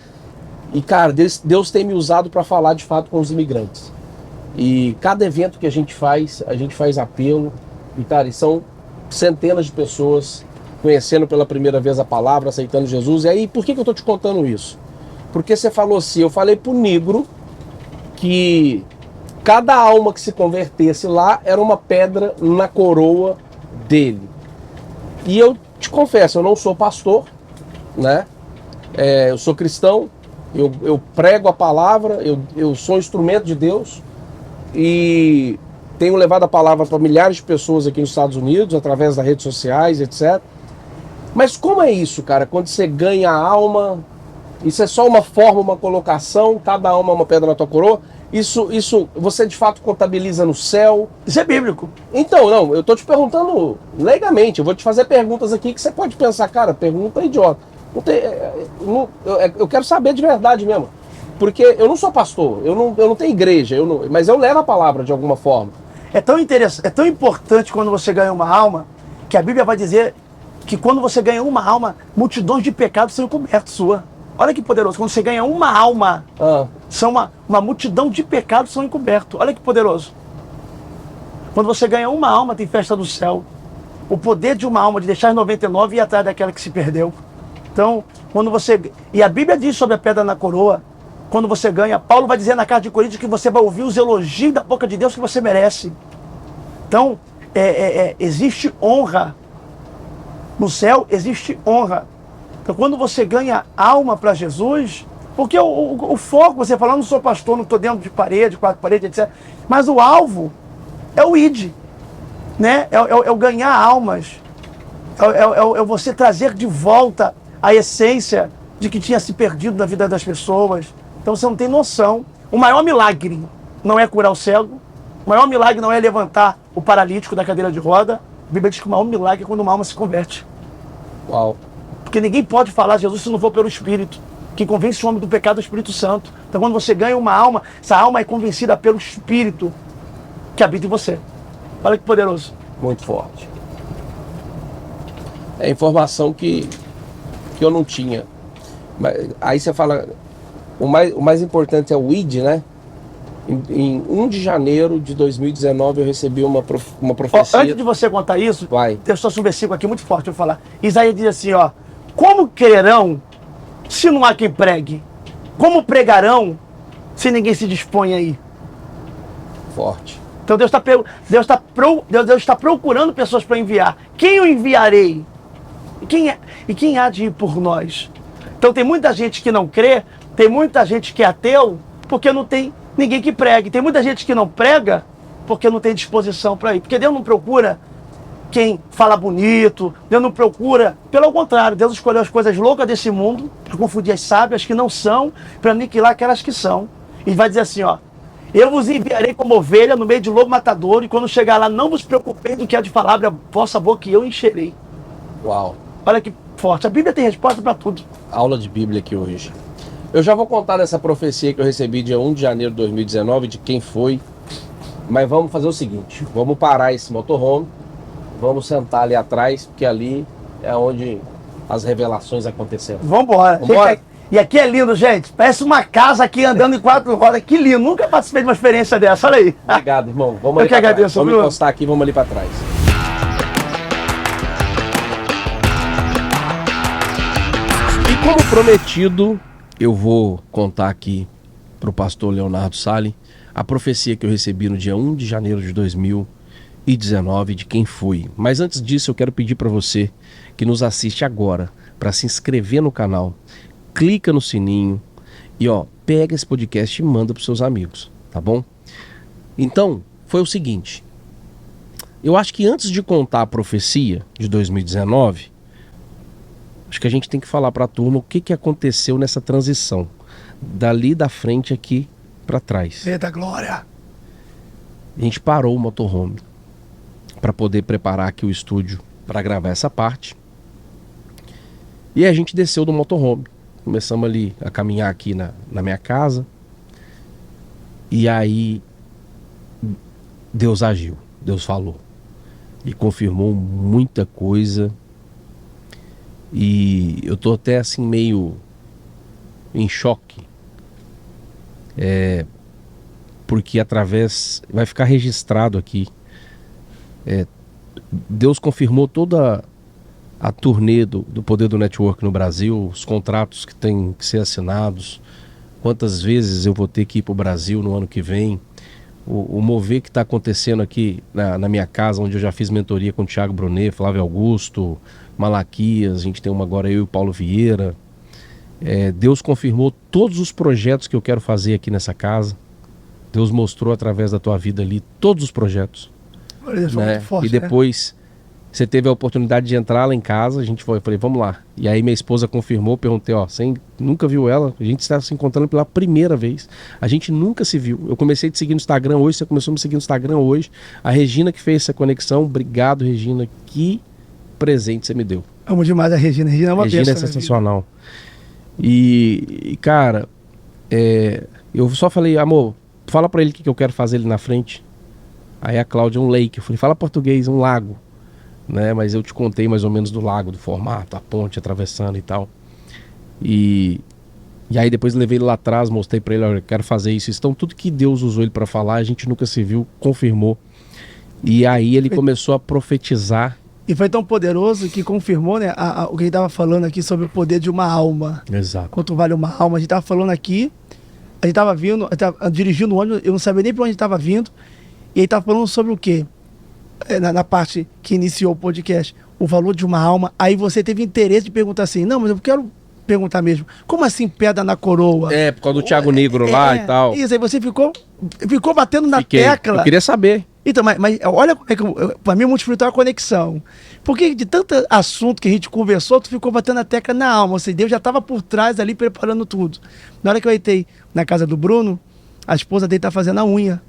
E, cara, Deus tem me usado para falar de fato com os imigrantes. E cada evento que a gente faz apelo. E, cara, são centenas de pessoas conhecendo pela primeira vez a palavra, aceitando Jesus. E aí, por que eu estou te contando isso? Porque você falou assim, eu falei pro negro que cada alma que se convertesse lá era uma pedra na coroa dele. E eu te confesso, eu não sou pastor, né? Eu sou cristão. Eu prego a palavra, eu sou um instrumento de Deus e tenho levado a palavra para milhares de pessoas aqui nos Estados Unidos, através das redes sociais, etc. Mas como é isso, cara? Quando você ganha a alma, isso é só uma forma, uma colocação, cada alma é uma pedra na tua coroa, isso você de fato contabiliza no céu? Isso é bíblico. Então, não, eu tô te perguntando legalmente, eu vou te fazer perguntas aqui que você pode pensar, cara, pergunta idiota. Eu quero saber de verdade mesmo. Porque eu não sou pastor, eu não tenho igreja, mas eu levo a palavra de alguma forma. É tão interessante, é tão importante quando você ganha uma alma, que a Bíblia vai dizer que quando você ganha uma alma, multidões de pecados são cobertos sua. Olha que poderoso, quando você ganha uma alma, são uma multidão de pecados são encobertos. Olha que poderoso. Quando você ganha uma alma, tem festa do céu. O poder de uma alma, de deixar as 99 e ir atrás daquela que se perdeu. Então, quando você... E a Bíblia diz sobre a pedra na coroa, quando você ganha, Paulo vai dizer na carta de Coríntios que você vai ouvir os elogios da boca de Deus que você merece. Então, existe honra. No céu existe honra. Então, quando você ganha alma para Jesus, porque o foco, você fala, eu não sou pastor, não estou dentro de parede, 4 paredes, etc. Mas o alvo é o ID, né? É o ganhar almas. É você trazer de volta a essência de que tinha se perdido na vida das pessoas. Então você não tem noção. O maior milagre não é curar o cego, o maior milagre não é levantar o paralítico da cadeira de roda. A Bíblia diz que o maior milagre é quando uma alma se converte. Uau. Porque ninguém pode falar de Jesus se não for pelo Espírito, que convence o homem do pecado do Espírito Santo. Então quando você ganha uma alma, essa alma é convencida pelo Espírito que habita em você. Olha que poderoso. Muito forte. É informação que eu não tinha. Mas, aí você fala, o mais importante é o ID, né? Em 1 de janeiro de 2019 eu recebi uma profecia. Antes de você contar isso, Vai. eu trouxe um versículo aqui muito forte, eu vou falar. Isaías diz assim, ó: como crerão se não há quem pregue? Como pregarão se ninguém se dispõe aí? Forte. Então Deus está procurando pessoas para enviar. Quem eu enviarei? E quem há de ir por nós? Então tem muita gente que não crê, tem muita gente que é ateu, porque não tem ninguém que pregue. Tem muita gente que não prega porque não tem disposição para ir. Porque Deus não procura quem fala bonito, Deus não procura. Pelo contrário, Deus escolheu as coisas loucas desse mundo para confundir as sábias que não são, para aniquilar aquelas que são. E vai dizer assim, ó: eu vos enviarei como ovelha no meio de lobo matador, e quando chegar lá não vos preocupeis do que há de falar, abre a vossa boca e eu encherei. Uau. Olha que forte. A Bíblia tem resposta para tudo. Aula de Bíblia aqui hoje. Eu já vou contar dessa profecia que eu recebi dia 1 de janeiro de 2019, de quem foi. Mas vamos fazer o seguinte, vamos parar esse motorhome, vamos sentar ali atrás, porque ali é onde as revelações aconteceram. Vambora. Vambora? E aqui é lindo, gente. Parece uma casa aqui andando em 4 rodas. Que lindo. Nunca participei de uma experiência dessa. Olha aí. Obrigado, irmão. Vamos Eu ali que pra trás. agradeço, Vamos viu? encostar aqui, vamos ali para trás. E como prometido, eu vou contar aqui para o pastor Leonardo Sali a profecia que eu recebi no dia 1 de janeiro de 2019 de quem foi. Mas antes disso, eu quero pedir para você que nos assiste agora para se inscrever no canal, clica no sininho e pega esse podcast e manda para seus amigos, tá bom? Então, foi o seguinte, eu acho que antes de contar a profecia de 2019, acho que a gente tem que falar para a turma o que aconteceu nessa transição, dali da frente aqui para trás. Eita glória! A gente parou o motorhome para poder preparar aqui o estúdio para gravar essa parte. E a gente desceu do motorhome. Começamos ali a caminhar aqui na minha casa. E aí Deus agiu, Deus falou. E confirmou muita coisa. E eu tô até assim meio em choque. Porque vai ficar registrado aqui. Deus confirmou toda a turnê do Poder do Network no Brasil, os contratos que têm que ser assinados, quantas vezes eu vou ter que ir para o Brasil no ano que vem, o mover que está acontecendo aqui na minha casa, onde eu já fiz mentoria com o Thiago Brunet, Flávio Augusto, Malaquias, a gente tem uma agora, eu e o Paulo Vieira. Deus confirmou todos os projetos que eu quero fazer aqui nessa casa. Deus mostrou através da tua vida ali todos os projetos. Né? Forte, e depois você teve a oportunidade de entrar lá em casa, a gente foi, eu falei, vamos lá. E aí minha esposa confirmou, perguntei, você nunca viu ela? A gente está se encontrando pela primeira vez. A gente nunca se viu. Eu comecei a te seguir no Instagram hoje, você começou a me seguir no Instagram hoje. A Regina que fez essa conexão, obrigado, Regina. Que presente você me deu. Amo demais a Regina. Regina é uma Regina é sensacional. E cara, eu só falei, amor, fala pra ele o que eu quero fazer ali na frente. Aí a Cláudia, um lake. Eu falei, fala português, um lago. Né? Mas eu te contei mais ou menos do lago, do formato, a ponte atravessando e tal. E aí depois levei ele lá atrás, mostrei pra ele, olha, eu quero fazer isso. Então tudo que Deus usou ele pra falar, a gente nunca se viu, confirmou. E aí ele começou a profetizar. E foi tão poderoso que confirmou, né, o que a gente estava falando aqui sobre o poder de uma alma. Exato. Quanto vale uma alma. A gente estava falando aqui, a gente estava vindo, dirigindo o ônibus, eu não sabia nem para onde estava vindo. E aí estava falando sobre o quê? Na parte que iniciou o podcast, o valor de uma alma. Aí você teve interesse de perguntar assim, não, mas eu quero perguntar mesmo, como assim pedra na coroa? Por causa do Thiago Negro lá e tal. Isso, aí você ficou batendo na tecla. Eu queria saber. Então, mas olha como é que, para mim, o mundo espiritual é a conexão. Porque de tanto assunto que a gente conversou, tu ficou batendo a tecla na alma. Ou seja, Deus já estava por trás ali preparando tudo. Na hora que eu entrei na casa do Bruno, a esposa dele tá fazendo a unha.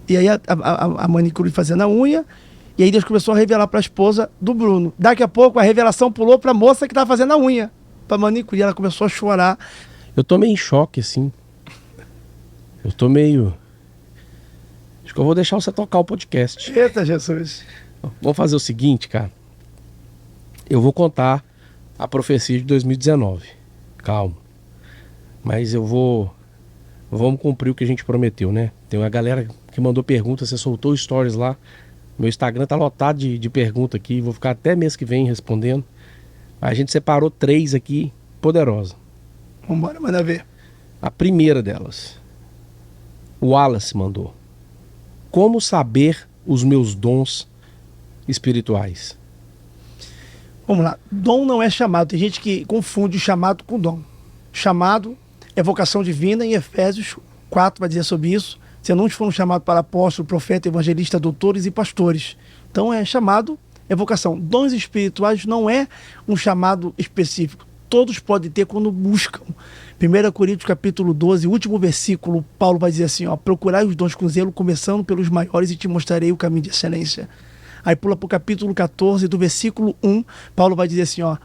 E aí a manicure fazendo a unha, E aí Deus começou a revelar para a esposa do Bruno. Daqui a pouco a revelação pulou para a moça que estava fazendo a unha, para manicure. E ela começou a chorar. Eu tô meio em choque, assim. Eu tô meio... Acho que eu vou deixar você tocar o podcast. Eita, Jesus. Vamos fazer o seguinte, cara. Eu vou contar a profecia de 2019. Calma. Mas vamos cumprir o que a gente prometeu, né? Tem uma galera que mandou perguntas, você soltou stories lá. Meu Instagram tá lotado de perguntas aqui. Vou ficar até mês que vem respondendo. A gente separou 3 aqui, poderosas. Vambora, manda ver. A primeira delas. O Wallace mandou. Como saber os meus dons espirituais? Vamos lá. Dom não é chamado. Tem gente que confunde chamado com dom. Chamado é vocação divina. Em Efésios 4 vai dizer sobre isso. Se não foram chamados para apóstolo, profeta, evangelista, doutores e pastores. Então é chamado, é vocação. Dons espirituais não é um chamado específico. Todos podem ter quando buscam. 1 Coríntios capítulo 12, último versículo, Paulo vai dizer assim, ó, procurai os dons com zelo, começando pelos maiores, e te mostrarei o caminho de excelência. Aí pula para o capítulo 14, do versículo 1, Paulo vai dizer assim, ó,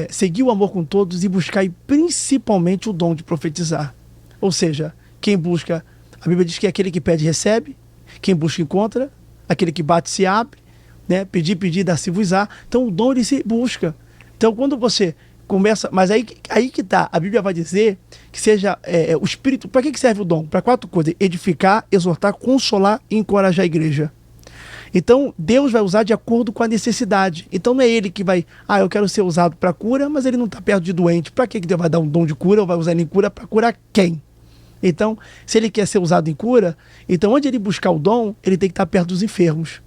segui o amor com todos e buscai principalmente o dom de profetizar. Ou seja, quem busca, a Bíblia diz que aquele que pede recebe, quem busca encontra, aquele que bate se abre, né? Pedir, dá-se-vos-á. Então o dom ele se busca. Então quando você começa, mas aí que tá, a Bíblia vai dizer que seja o Espírito, para que serve o dom? Para 4 coisas, edificar, exortar, consolar e encorajar a igreja. Então Deus vai usar de acordo com a necessidade. Então não é ele que vai, eu quero ser usado para cura, mas ele não está perto de doente. Para que Deus vai dar um dom de cura ou vai usar ele em cura? Para curar quem? Então, se ele quer ser usado em cura, então onde ele buscar o dom, ele tem que estar perto dos enfermos.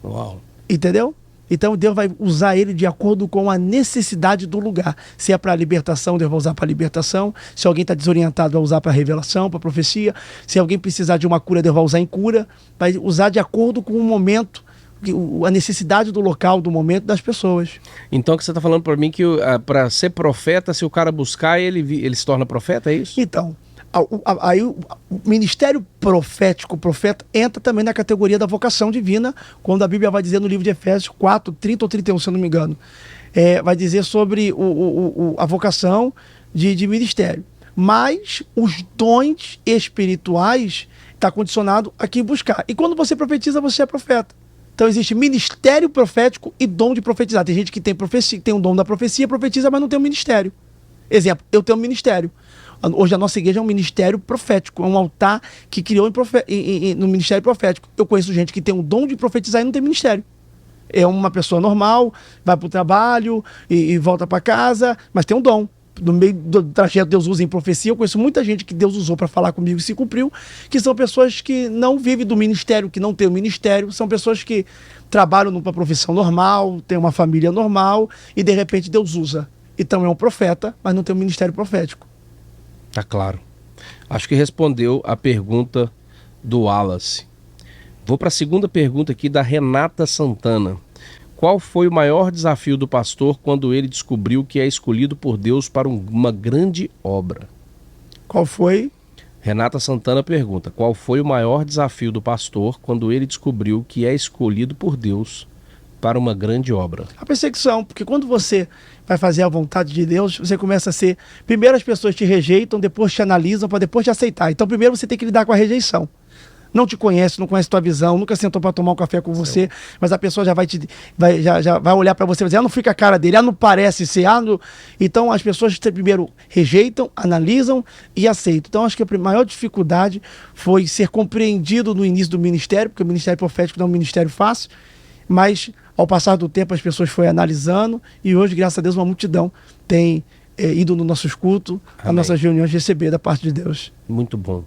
Uau. Entendeu? Então Deus vai usar ele de acordo com a necessidade do lugar. Se é para libertação, Deus vai usar para libertação. Se alguém está desorientado, vai usar para revelação, para profecia. Se alguém precisar de uma cura, Deus vai usar em cura. Vai usar de acordo com o momento, a necessidade do local, do momento das pessoas. Então que você está falando para mim que para ser profeta, se o cara buscar, ele se torna profeta, é isso? Então, aí o ministério profético, o profeta, entra também na categoria da vocação divina, quando a Bíblia vai dizer no livro de Efésios 4, 30 ou 31, se eu não me engano, vai dizer sobre a vocação de ministério. Mas os dons espirituais está condicionado a quem buscar. E quando você profetiza, você é profeta. Então existe ministério profético e dom de profetizar. Tem gente que tem profecia, tem um dom da profecia, profetiza, mas não tem um ministério. Exemplo, eu tenho um ministério. Hoje a nossa igreja é um ministério profético, é um altar que criou no ministério profético. Eu conheço gente que tem um dom de profetizar e não tem ministério. É uma pessoa normal, vai para o trabalho e volta para casa, mas tem um dom. No meio do trajeto Deus usa em profecia, eu conheço muita gente que Deus usou para falar comigo e se cumpriu, que são pessoas que não vivem do ministério, que não têm o ministério, são pessoas que trabalham numa profissão normal, têm uma família normal e de repente Deus usa. Então é um profeta, mas não tem um ministério profético. Tá claro. Acho que respondeu a pergunta do Wallace. Vou para a segunda pergunta aqui da Renata Santana. Qual foi o maior desafio do pastor quando ele descobriu que é escolhido por Deus para uma grande obra? Qual foi? Renata Santana pergunta. Qual foi o maior desafio do pastor quando ele descobriu que é escolhido por Deus para uma grande obra? A perseguição, porque quando você vai fazer a vontade de Deus, você começa a ser... Primeiro as pessoas te rejeitam, depois te analisam, para depois te aceitar. Então primeiro você tem que lidar com a rejeição. Não te conhece, não conhece tua visão, nunca sentou para tomar um café com você, mas a pessoa já vai olhar para você e vai dizer, não fica a cara dele, não parece ser, Então as pessoas primeiro rejeitam, analisam e aceitam. Então acho que a maior dificuldade foi ser compreendido no início do ministério, porque o ministério profético não é um ministério fácil, mas ao passar do tempo as pessoas foram analisando e hoje, graças a Deus, uma multidão tem ido nos nossos cultos, nas nossas reuniões, receber da parte de Deus. Muito bom.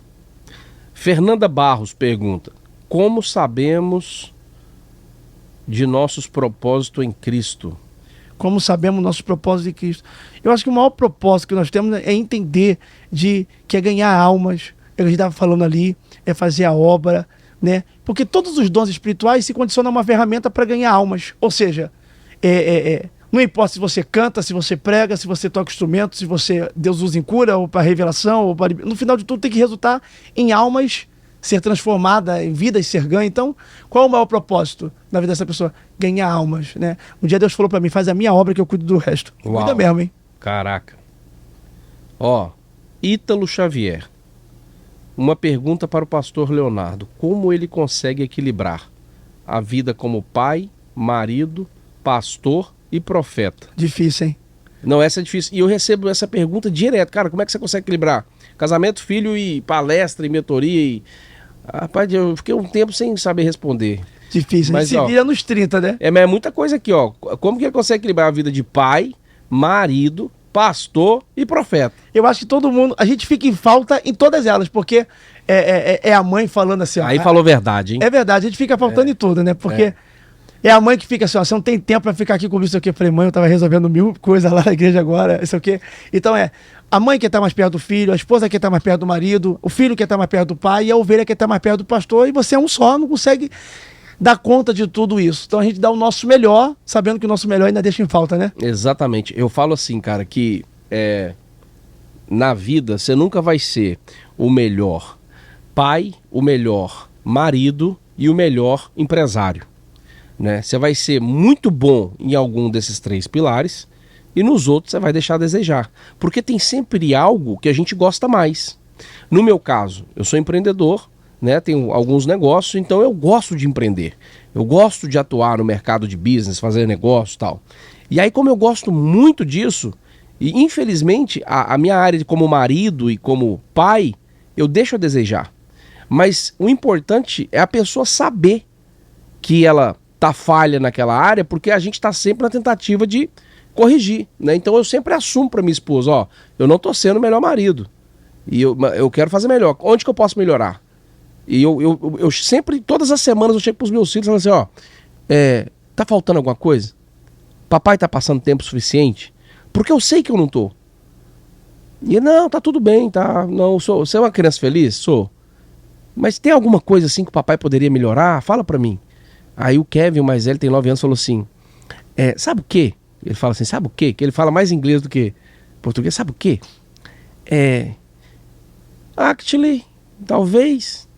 Fernanda Barros pergunta, como sabemos de nossos propósitos em Cristo? Como sabemos nossos propósitos em Cristo? Eu acho que o maior propósito que nós temos é entender que é ganhar almas, a gente estava falando ali, é fazer a obra, né? Porque todos os dons espirituais se condicionam a uma ferramenta para ganhar almas. Ou seja, não importa se você canta, se você prega, se você toca instrumento, se Deus usa em cura ou para revelação, no final de tudo tem que resultar em almas ser transformada em vida e ser ganha. Então, qual é o maior propósito da vida dessa pessoa? Ganhar almas, né? Um dia Deus falou para mim, faz a minha obra que eu cuido do resto. Uau. Cuida mesmo, hein? Caraca. Ó, Ítalo Xavier. Uma pergunta para o pastor Leonardo. Como ele consegue equilibrar a vida como pai, marido, pastor e profeta? Difícil, hein? Não, essa é difícil. E eu recebo essa pergunta direto. Cara, como é que você consegue equilibrar casamento, filho e palestra e mentoria? Rapaz, eu fiquei um tempo sem saber responder. Difícil. Mas, a gente se vira nos 30, né? Mas é muita coisa aqui, ó. Como que ele consegue equilibrar a vida de pai, marido, pastor e profeta? Eu acho que todo mundo... A gente fica em falta em todas elas, porque é a mãe falando assim, ó. Aí falou verdade, hein? É verdade, a gente fica faltando em tudo, né? Porque é a mãe que fica assim, ó, você não tem tempo pra ficar aqui comigo, isso aqui. Eu falei, mãe, eu tava resolvendo 1000 coisas lá na igreja agora, isso aqui. Então a mãe quer estar mais perto do filho, a esposa quer estar mais perto do marido, o filho quer estar mais perto do pai e a ovelha quer estar mais perto do pastor, e você é um só, não consegue dar conta de tudo isso. Então a gente dá o nosso melhor, sabendo que o nosso melhor ainda deixa em falta, né? Exatamente. Eu falo assim, cara, que na vida você nunca vai ser o melhor pai, o melhor marido e o melhor empresário, né? Você vai ser muito bom em algum desses 3 pilares e nos outros você vai deixar a desejar, porque tem sempre algo que a gente gosta mais. No meu caso, eu sou empreendedor, né? Tenho alguns negócios, então eu gosto de empreender, eu gosto de atuar no mercado de business, fazer negócio e tal. E aí, como eu gosto muito disso, e infelizmente a minha área como marido e como pai, eu deixo a desejar. Mas o importante é a pessoa saber que ela tá falha naquela área, porque a gente tá sempre na tentativa de corrigir, né? Então eu sempre assumo para minha esposa, ó, eu não tô sendo o melhor marido e eu quero fazer melhor. Onde que eu posso melhorar? E eu sempre, todas as semanas eu chego pros meus filhos e falo assim, ó, tá faltando alguma coisa? Papai tá passando tempo suficiente? Porque eu sei que eu não tô. E não, tá tudo bem, tá? Não, você é uma criança feliz? Sou. Mas tem alguma coisa assim que o papai poderia melhorar? Fala pra mim. Aí o Kevin, o mais velho, tem 9 anos, falou assim, sabe o quê? Ele fala assim, sabe o quê? Que ele fala mais inglês do que português. Sabe o quê? Actually, talvez,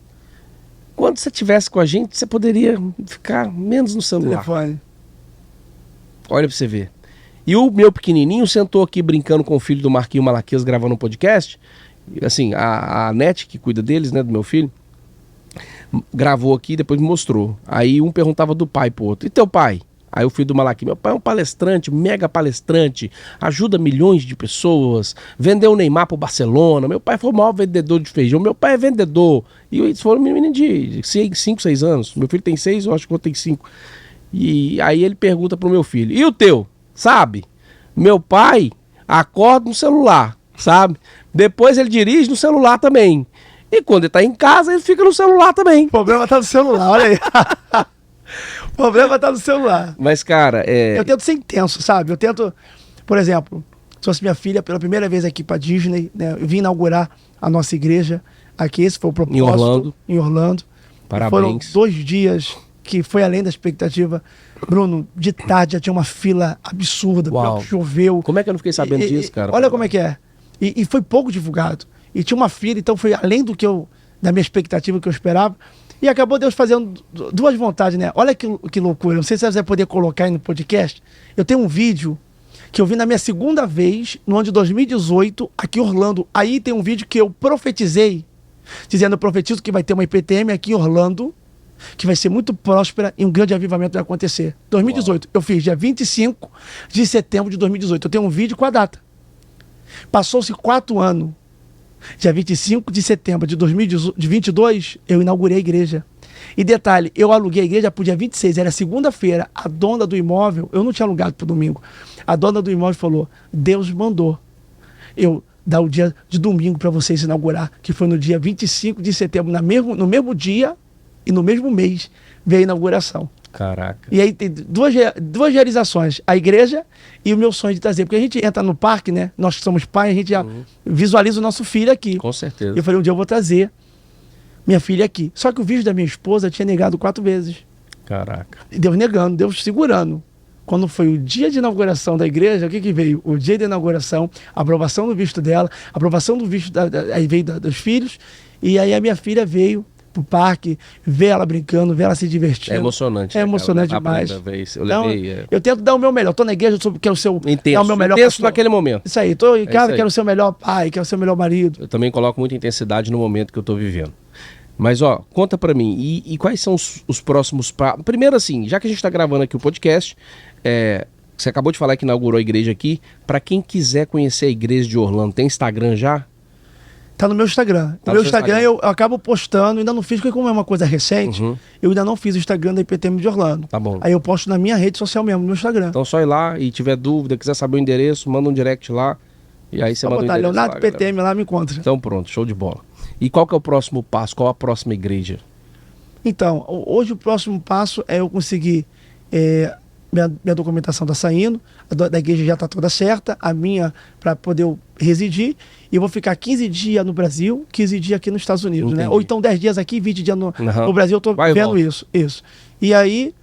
quando você estivesse com a gente, você poderia ficar menos no celular. Telefone. Olha pra você ver. E o meu pequenininho sentou aqui brincando com o filho do Marquinho Malaquias, gravando um podcast. Assim, a Nete, que cuida deles, né, do meu filho, gravou aqui e depois me mostrou. Aí um perguntava do pai pro outro, e teu pai? Aí o filho do Malaquias, meu pai é um palestrante, mega palestrante, ajuda milhões de pessoas, vendeu o Neymar pro Barcelona, meu pai foi o maior vendedor de feijão, meu pai é vendedor. E eles foram menino de 5, 6 anos, meu filho tem 6, eu acho que eu tenho 5. E aí ele pergunta pro meu filho, e o teu? Sabe? Meu pai acorda no celular, sabe? Depois ele dirige no celular também. E quando ele tá em casa, ele fica no celular também. O problema tá no celular, olha aí. O problema tá no celular. Mas, cara, Eu tento ser intenso, sabe? Eu tento, por exemplo, se fosse minha filha pela primeira vez aqui pra Disney, né? Eu vim inaugurar a nossa igreja aqui, esse foi o propósito. Em Orlando. Parabéns. Foram 2 dias que foi além da expectativa. Bruno, de tarde já tinha uma fila absurda, Uau. choveu. Como é que eu não fiquei sabendo disso, cara? Olha como é que é. E foi pouco divulgado. E tinha uma fila, então foi além da minha expectativa, que eu esperava. E acabou Deus fazendo 2 vontades, né? Olha que loucura. Não sei se você vai poder colocar aí no podcast. Eu tenho um vídeo que eu vi na minha 2ª vez, no ano de 2018, aqui em Orlando. Aí tem um vídeo que eu profetizei, dizendo, eu profetizo que vai ter uma IPTM aqui em Orlando, que vai ser muito próspera e um grande avivamento vai acontecer. 2018. Uau. Eu fiz dia 25 de setembro de 2018. Eu tenho um vídeo com a data. Passou-se 4 anos. Dia 25 de setembro de 2022, eu inaugurei a igreja. E detalhe, eu aluguei a igreja pro dia 26, era segunda-feira. A dona do imóvel, eu não tinha alugado pro domingo. A dona do imóvel falou, Deus mandou eu dar o dia de domingo para vocês inaugurar, que foi no dia 25 de setembro, no mesmo dia e no mesmo mês veio a inauguração. Caraca. E aí tem duas realizações, a igreja e o meu sonho de trazer. Porque a gente entra no parque, né? Nós que somos pais, a gente já visualiza o nosso filho aqui. Com certeza. E eu falei, um dia eu vou trazer minha filha aqui. Só que o vídeo da minha esposa tinha negado 4 vezes. Caraca. E Deus negando, Deus segurando. Quando foi o dia de inauguração da igreja, o que veio? O dia da inauguração, a aprovação do visto dela, a aprovação do visto aí veio dos filhos, e aí a minha filha veio pro parque, ver ela brincando, ver ela se divertindo. É emocionante. É emocionante demais. Eu Então, levei, eu tento dar o meu melhor. Tô na igreja, eu quero ser intenso, o meu melhor intenso pastor. naquele momento. Isso aí, tô em casa, isso aí. quero ser o melhor pai, quero ser o melhor marido. Eu também coloco muita intensidade no momento que eu tô vivendo. Mas, ó, conta pra mim, e quais são os próximos passos? Primeiro, assim, já que a gente tá gravando aqui o podcast, você acabou de falar que inaugurou a igreja aqui. Pra quem quiser conhecer a igreja de Orlando, tem Instagram já? Tá no meu Instagram. Tá No meu no seu Instagram eu acabo postando, ainda não fiz, porque como é uma coisa recente, eu ainda não fiz o Instagram da IPTM de Orlando. Tá bom. Aí eu posto na minha rede social mesmo, no meu Instagram. Então só ir lá e tiver dúvida, quiser saber o endereço, manda um direct lá. E aí você Só manda o botar endereço Leonardo lá, galera. PTM lá, me encontra. Então pronto, show de bola. E qual que é o próximo passo? Qual a próxima igreja? Então, hoje o próximo passo é eu conseguir... minha documentação está saindo, da igreja já está toda certa, a minha para poder eu residir, e eu vou ficar 15 dias no Brasil, 15 dias aqui nos Estados Unidos, né? Entendi. Ou então 10 dias aqui, 20 dias no Aham. Brasil, eu estou Vai e vendo volta. isso. E aí,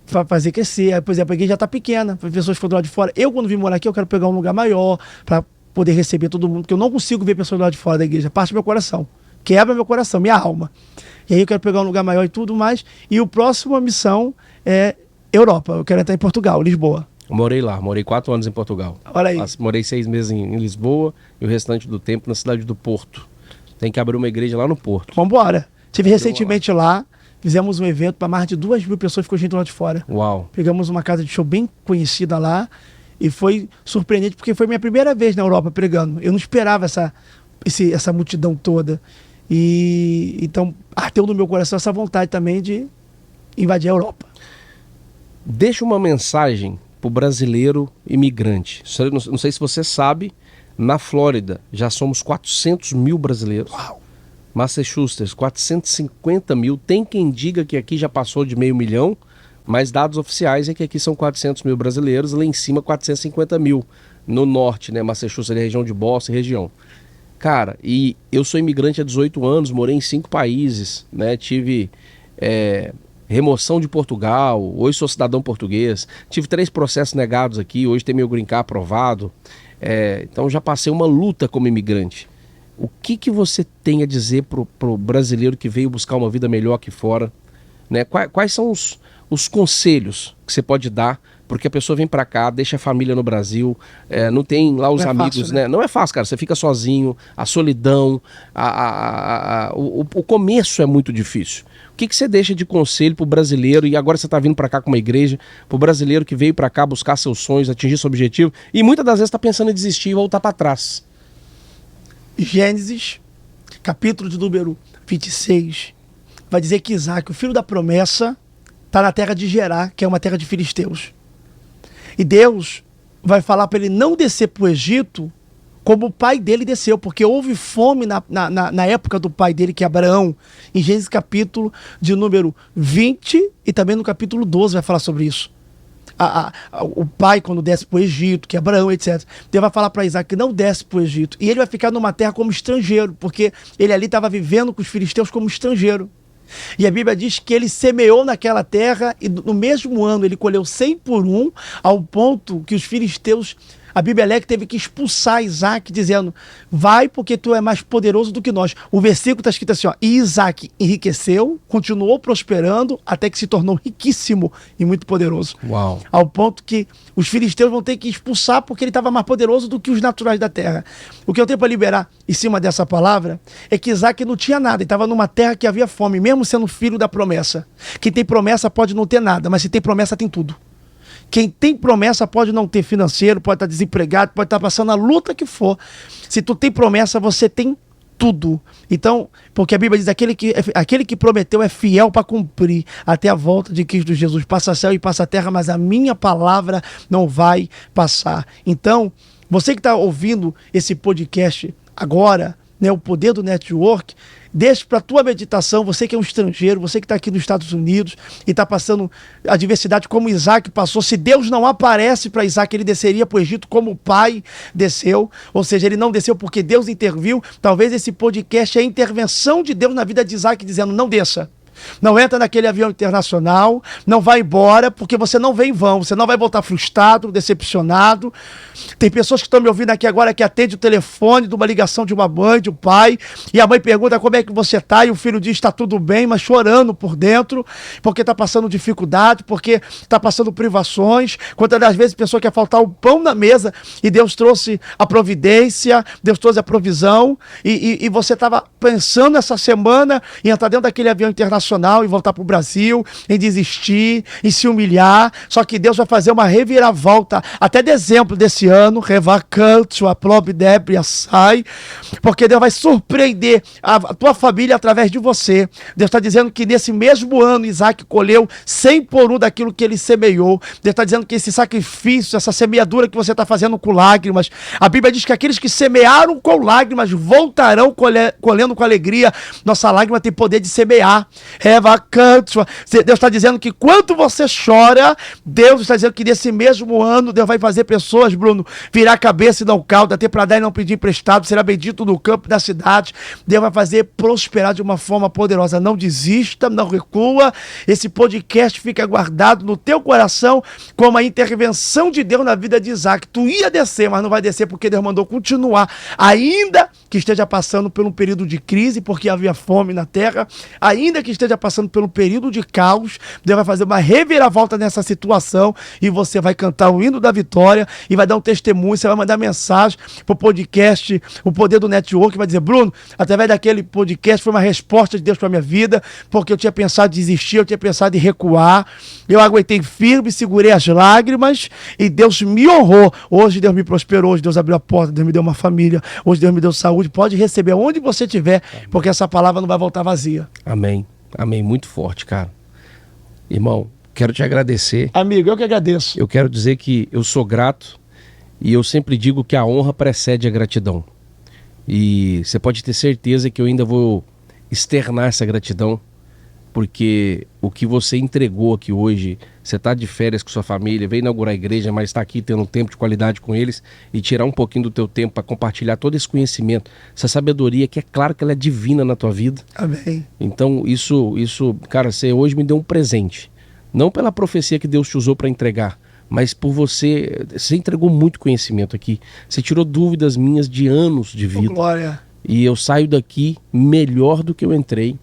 para fazer crescer, aí, por exemplo, a igreja já está pequena, as pessoas foram do lado de fora. Eu, quando vim morar aqui, eu quero pegar um lugar maior, para poder receber todo mundo, porque eu não consigo ver pessoas do lado de fora da igreja, parte do meu coração, quebra meu coração, minha alma. E aí eu quero pegar um lugar maior e tudo mais, e a próxima missão é Europa, eu quero entrar em Portugal, Lisboa. Eu morei lá, morei 4 anos em Portugal. Olha aí. Morei 6 meses em Lisboa e o restante do tempo na cidade do Porto. Tem que abrir uma igreja lá no Porto. Vamos embora. Estive recentemente lá, fizemos um evento para mais de 2.000 pessoas, ficou gente lá de fora. Uau. Pegamos uma casa de show bem conhecida lá e foi surpreendente porque foi minha primeira vez na Europa pregando. Eu não esperava essa multidão toda. E então ardeu no meu coração essa vontade também de invadir a Europa. Deixa uma mensagem pro brasileiro imigrante. Não sei se você sabe, na Flórida já somos 400 mil brasileiros. Uau. Massachusetts, 450 mil. Tem quem diga que aqui já passou de 500 mil, mas dados oficiais é que aqui são 400 mil brasileiros, lá em cima 450 mil. No norte, né? Massachusetts, região de Boston, região. Cara, e eu sou imigrante há 18 anos, morei em 5 países, né? Tive remoção de Portugal, hoje sou cidadão português, tive 3 processos negados aqui, hoje tem meu green card aprovado, então já passei uma luta como imigrante. O que você tem a dizer pro brasileiro que veio buscar uma vida melhor aqui fora, né? Quais são os conselhos que você pode dar, porque a pessoa vem pra cá, deixa a família no Brasil, não tem lá os Não é amigos, fácil, né? Não é fácil, cara, você fica sozinho, a solidão, o começo é muito difícil. O que você deixa de conselho pro brasileiro, e agora você tá vindo pra cá com uma igreja, pro brasileiro que veio pra cá buscar seus sonhos, atingir seu objetivo, e muitas das vezes tá pensando em desistir e voltar pra trás? Gênesis, capítulo de número 26, vai dizer que Isaac, o filho da promessa, está na terra de Gerar, que é uma terra de filisteus. E Deus vai falar para ele não descer para o Egito como o pai dele desceu, porque houve fome na época do pai dele, que é Abraão, em Gênesis capítulo de número 20 e também no capítulo 12 vai falar sobre isso. O pai quando desce para o Egito, que é Abraão, etc. Deus vai falar para Isaac que não desce para o Egito. E ele vai ficar numa terra como estrangeiro, porque ele ali estava vivendo com os filisteus como estrangeiro. E a Bíblia diz que ele semeou naquela terra e no mesmo ano ele colheu 100 por 1, ao ponto que os filisteus, a Bíblia alega que teve que expulsar Isaac, dizendo, vai porque tu é mais poderoso do que nós. O versículo está escrito assim, ó, e Isaac enriqueceu, continuou prosperando, até que se tornou riquíssimo e muito poderoso. Uau. Ao ponto que os filisteus vão ter que expulsar porque ele estava mais poderoso do que os naturais da terra. O que eu tenho para liberar em cima dessa palavra é que Isaac não tinha nada, ele estava numa terra que havia fome, mesmo sendo filho da promessa. Quem tem promessa pode não ter nada, mas se tem promessa tem tudo. Quem tem promessa pode não ter financeiro, pode estar desempregado, pode estar passando a luta que for. Se tu tem promessa, você tem tudo. Então, porque a Bíblia diz, aquele que prometeu é fiel para cumprir até a volta de Cristo Jesus. Passa céu e passa terra, mas a minha palavra não vai passar. Então, você que está ouvindo esse podcast agora, né, o poder do network, deixe para a tua meditação, você que é um estrangeiro, você que está aqui nos Estados Unidos e está passando a adversidade como Isaac passou. Se Deus não aparece para Isaac, ele desceria para o Egito como o pai desceu, ou seja, ele não desceu porque Deus interviu. Talvez esse podcast é a intervenção de Deus na vida de Isaac, dizendo, não desça. Não entra naquele avião internacional, não vai embora, porque você não vem em vão, você não vai voltar frustrado, decepcionado. Tem pessoas que estão me ouvindo aqui agora que atende o telefone de uma ligação de uma mãe, de um pai, e a mãe pergunta como é que você está, e o filho diz está tudo bem, mas chorando por dentro, porque está passando dificuldade, porque está passando privações. Quantas das vezes a pessoa quer faltar o pão na mesa, e Deus trouxe a providência, Deus trouxe a provisão, e você estava pensando essa semana em entrar dentro daquele avião internacional e voltar para o Brasil, em desistir, em se humilhar, só que Deus vai fazer uma reviravolta até dezembro desse ano, revacanto, a probidébria sai, porque Deus vai surpreender a tua família através de você. Deus está dizendo que nesse mesmo ano Isaac colheu 100 por 1 daquilo que ele semeou. Deus está dizendo que esse sacrifício, essa semeadura que você está fazendo com lágrimas, a Bíblia diz que aqueles que semearam com lágrimas voltarão colhendo com alegria. Nossa lágrima tem poder de semear. Revacanto. Deus está dizendo que quando você chora, Deus está dizendo que nesse mesmo ano Deus vai fazer pessoas, Bruno, virar a cabeça e não cauda, ter para dar e não pedir emprestado, será bendito no campo da cidade. Deus vai fazer prosperar de uma forma poderosa. Não desista, não recua. Esse podcast fica guardado no teu coração como a intervenção de Deus na vida de Isaac. Tu ia descer, mas não vai descer porque Deus mandou continuar, ainda que esteja passando por um período de crise, porque havia fome na terra, ainda que esteja passando por um período de caos, Deus vai fazer uma reviravolta nessa situação e você vai cantar o hino da vitória e vai dar um testemunho, você vai mandar mensagem pro podcast, o Poder do Network, vai dizer: Bruno, através daquele podcast foi uma resposta de Deus para minha vida, porque eu tinha pensado em desistir, eu tinha pensado em recuar, eu aguentei firme, segurei as lágrimas e Deus me honrou. Hoje Deus me prosperou, hoje Deus abriu a porta, Deus me deu uma família, hoje Deus me deu saúde. Pode receber onde você estiver, porque essa palavra não vai voltar vazia. Amém. Amém. Muito forte, cara. Irmão, quero te agradecer. Amigo, eu que agradeço. Eu quero dizer que eu sou grato e eu sempre digo que a honra precede a gratidão. E você pode ter certeza que eu ainda vou externar essa gratidão, porque o que você entregou aqui hoje, você está de férias com sua família, veio inaugurar a igreja, mas está aqui tendo um tempo de qualidade com eles e tirar um pouquinho do teu tempo para compartilhar todo esse conhecimento, essa sabedoria que é claro que ela é divina na tua vida. Amém. Então isso, cara, você hoje me deu um presente. Não pela profecia que Deus te usou para entregar, mas por você entregou muito conhecimento aqui. Você tirou dúvidas minhas de anos de vida. Oh, glória. E eu saio daqui melhor do que eu entrei.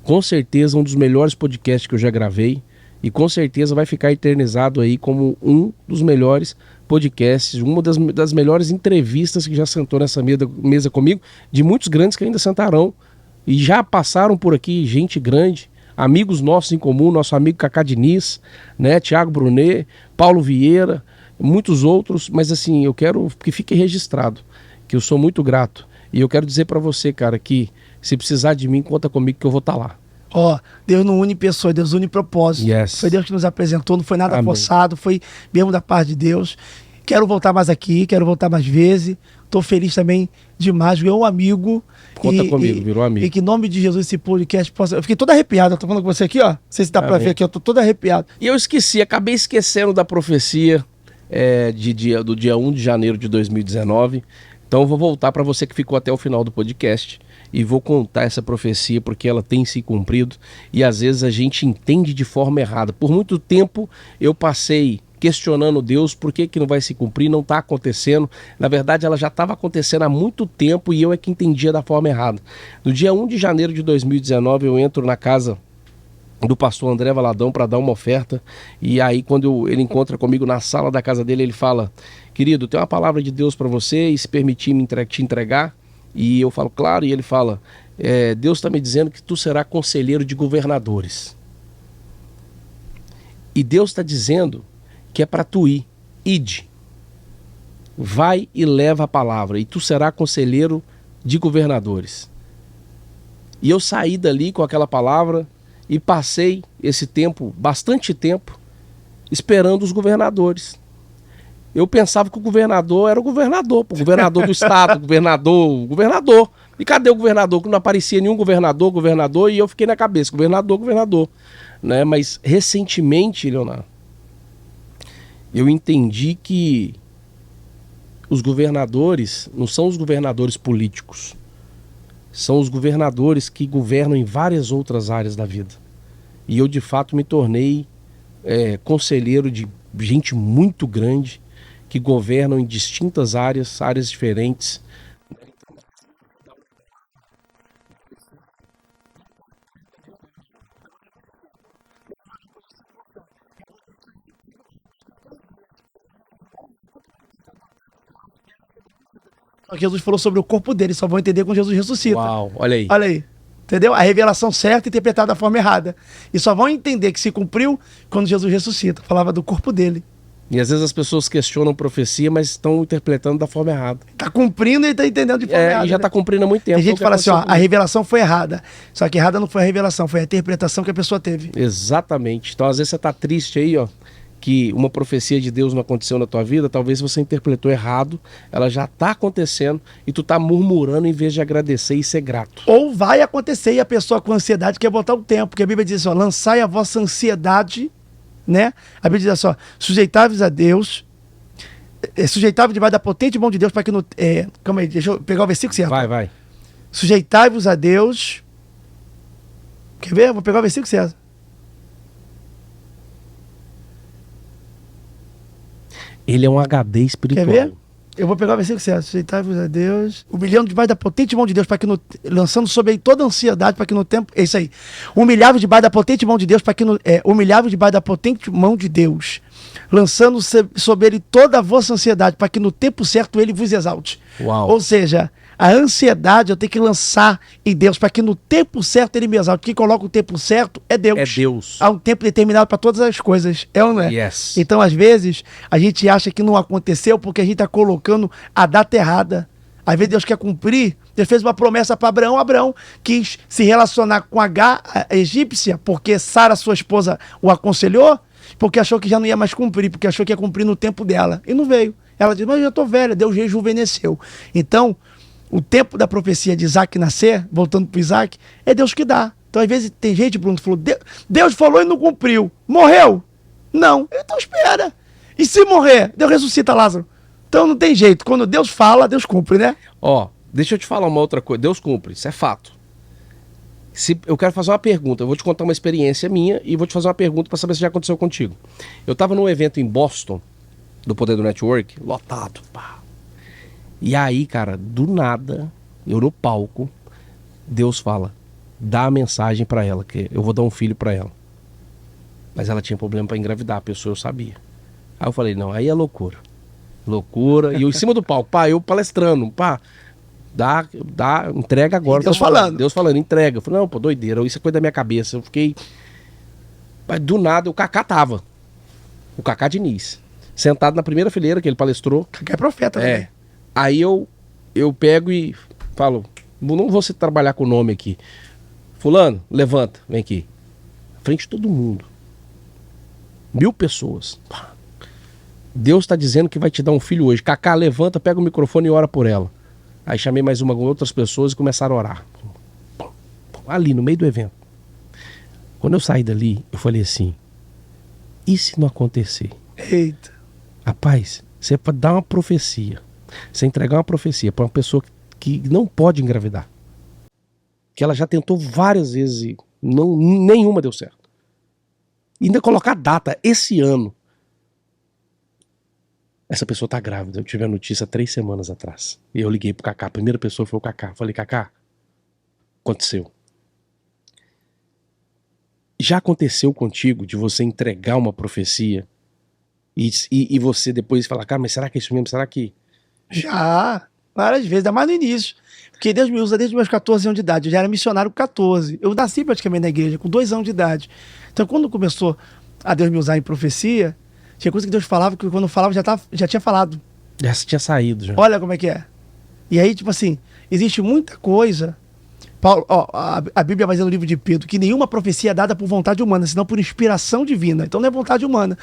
Com certeza um dos melhores podcasts que eu já gravei. E com certeza vai ficar eternizado aí como um dos melhores podcasts, uma das melhores entrevistas que já sentou nessa mesa comigo, de muitos grandes que ainda sentarão. E já passaram por aqui gente grande, amigos nossos em comum, nosso amigo Cacá Diniz, né, Tiago Brunet, Paulo Vieira, muitos outros. Mas assim, eu quero que fique registrado, que eu sou muito grato. E eu quero dizer para você, cara, que se precisar de mim, conta comigo que eu vou estar lá. Ó, Deus não une pessoas, Deus une propósito. Yes. Foi Deus que nos apresentou, não foi nada Amém. forçado, foi mesmo da parte de Deus. Quero voltar mais aqui, quero voltar mais vezes. Tô feliz também demais, virou um amigo. Conta comigo, virou amigo. E que em nome de Jesus esse podcast possa... Eu fiquei todo arrepiado, eu tô falando com você aqui, ó. Não sei se dá pra ver aqui, eu tô todo arrepiado. E eu acabei esquecendo da profecia do dia 1 de janeiro de 2019. Então eu vou voltar para você que ficou até o final do podcast e vou contar essa profecia porque ela tem se cumprido e às vezes a gente entende de forma errada. Por muito tempo eu passei questionando Deus, por que não vai se cumprir, não está acontecendo. Na verdade ela já estava acontecendo há muito tempo e eu é que entendia da forma errada. No dia 1 de janeiro de 2019 eu entro na casa do pastor André Valadão para dar uma oferta, e aí quando ele encontra comigo na sala da casa dele, ele fala: querido, tem uma palavra de Deus para você e se permitir te entregar? E eu falo: claro. E ele fala: Deus está me dizendo que tu será conselheiro de governadores, e Deus está dizendo que é para tu ir, ide, vai e leva a palavra, e tu será conselheiro de governadores. E eu saí dali com aquela palavra e passei esse tempo, bastante tempo, esperando os governadores. Eu pensava que o governador era o governador do estado, governador. E cadê o governador? Que não aparecia nenhum governador, e eu fiquei na cabeça, governador. Né? Mas recentemente, Leonardo, eu entendi que os governadores não são os governadores políticos, são os governadores que governam em várias outras áreas da vida. E eu, de fato, me tornei conselheiro de gente muito grande que governam em distintas áreas diferentes. Jesus falou sobre o corpo dele, só vão entender quando Jesus ressuscita. Uau, olha aí. Olha aí. Entendeu? A revelação certa interpretada da forma errada. E só vão entender que se cumpriu quando Jesus ressuscita. Falava do corpo dele. E às vezes as pessoas questionam profecia, mas estão interpretando da forma errada. Tá cumprindo e tá entendendo de forma errada. E já tá cumprindo há muito tempo. Tem gente que fala assim, ó, a revelação foi errada. Só que errada não foi a revelação, foi a interpretação que a pessoa teve. Exatamente. Então às vezes você tá triste aí, ó, que uma profecia de Deus não aconteceu na tua vida, talvez você interpretou errado, ela já tá acontecendo e tu tá murmurando em vez de agradecer e ser grato. Ou vai acontecer e a pessoa com ansiedade quer botar o tempo, porque a Bíblia diz assim, ó, lançai a vossa ansiedade, né? A Bíblia diz assim, ó, sujeitáveis a Deus, sujeitáveis debaixo da potente mão de Deus para que no... calma aí, deixa eu pegar o versículo certo. Vai. Sujeitai-vos a Deus. Quer ver? Vou pegar o versículo certo. Ele é um HD espiritual. Quer ver? Eu vou pegar o versículo certo. Sujeitai-vos a Deus. Humilhando debaixo da potente mão de Deus, para que lançando sobre ele toda a ansiedade, para que no tempo. É isso aí. Humilhar-vos debaixo da potente mão de Deus, para que humilhar-vos debaixo da potente mão de Deus, lançando sobre ele toda a vossa ansiedade, para que no tempo certo ele vos exalte. Uau. Ou seja, a ansiedade eu tenho que lançar em Deus, para que no tempo certo ele me exalte. Quem coloca o tempo certo é Deus. É Deus. Há um tempo determinado para todas as coisas. É ou não é? Yes. Então, às vezes, a gente acha que não aconteceu porque a gente está colocando a data errada. Às vezes Deus quer cumprir. Deus fez uma promessa para Abraão. Abraão quis se relacionar com a egípcia, porque Sara, sua esposa, o aconselhou, porque achou que já não ia mais cumprir, porque achou que ia cumprir no tempo dela. E não veio. Ela disse, mas eu já estou velha. Deus rejuvenesceu. Então, o tempo da profecia de Isaac nascer, voltando para Isaac, é Deus que dá. Então, às vezes, tem gente, Bruno, que falou, Deus falou e não cumpriu. Morreu? Não. Então, espera. E se morrer? Deus ressuscita Lázaro. Então, não tem jeito. Quando Deus fala, Deus cumpre, né? Ó, deixa eu te falar uma outra coisa. Deus cumpre, isso é fato. Eu quero fazer uma pergunta. Eu vou te contar uma experiência minha e vou te fazer uma pergunta para saber se já aconteceu contigo. Eu estava num evento em Boston, do Poder do Network, lotado, pá. E aí, cara, do nada, eu no palco, Deus fala, dá a mensagem pra ela, que eu vou dar um filho pra ela. Mas ela tinha problema pra engravidar, a pessoa eu sabia. Aí eu falei, não, aí é loucura. Loucura. E eu em cima do palco, pá, eu palestrando, pá, dá, entrega agora. Deus falando. Deus falando, entrega. Eu falei, não, pô, doideira, isso é coisa da minha cabeça. Eu fiquei... Mas do nada, o Kaká tava. O Kaká Diniz. Sentado na primeira fileira que ele palestrou. Kaká é profeta também. Aí eu pego e falo, não vou trabalhar com o nome aqui. Fulano, levanta, vem aqui. À frente de todo mundo. 1000 pessoas. Deus está dizendo que vai te dar um filho hoje. Kaká, levanta, pega o microfone e ora por ela. Aí chamei mais outras pessoas e começaram a orar. Ali, no meio do evento. Quando eu saí dali, eu falei assim, e se não acontecer? Eita. Rapaz, você pode dar uma profecia. Você entregar uma profecia para uma pessoa que não pode engravidar, que ela já tentou várias vezes e nenhuma deu certo. E ainda colocar data, esse ano. Essa pessoa tá grávida. Eu tive a notícia 3 semanas atrás. E eu liguei pro Kaká. A primeira pessoa foi o Kaká. Falei, Kaká, aconteceu. Já aconteceu contigo de você entregar uma profecia e você depois falar, cara, mas será que é isso mesmo? Será que... Já, várias vezes, ainda mais no início. Porque Deus me usa desde os meus 14 anos de idade. Eu já era missionário com 14. Eu nasci praticamente na igreja, com 2 anos de idade. Então, quando começou a Deus me usar em profecia, tinha coisa que Deus falava, que quando eu falava já tinha falado. Já tinha saído, já. Olha como é que é. E aí, tipo assim, existe muita coisa. Paulo, ó, a Bíblia vai dizer no livro de Pedro que nenhuma profecia é dada por vontade humana, senão por inspiração divina. Então não é vontade humana.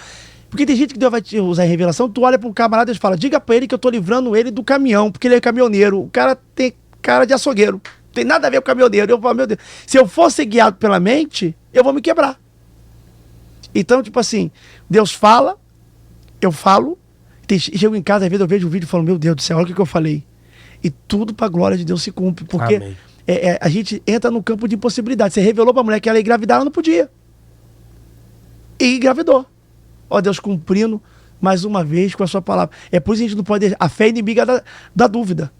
Porque tem gente que Deus vai te usar em revelação, tu olha pro camarada e fala, diga pra ele que eu tô livrando ele do caminhão, porque ele é caminhoneiro. O cara tem cara de açougueiro. Não tem nada a ver com caminhoneiro. Eu falo, meu Deus, se eu for ser guiado pela mente, eu vou me quebrar. Então, tipo assim, Deus fala, eu falo, chego em casa, às vezes eu vejo um vídeo e falo, meu Deus do céu, olha o que eu falei. E tudo pra glória de Deus se cumpre. Porque a gente entra no campo de impossibilidade. Você revelou pra mulher que ela ia engravidar, ela não podia. E engravidou. Ó, Deus cumprindo mais uma vez com a sua palavra. É por isso que a gente não pode... A fé é inimiga da dúvida.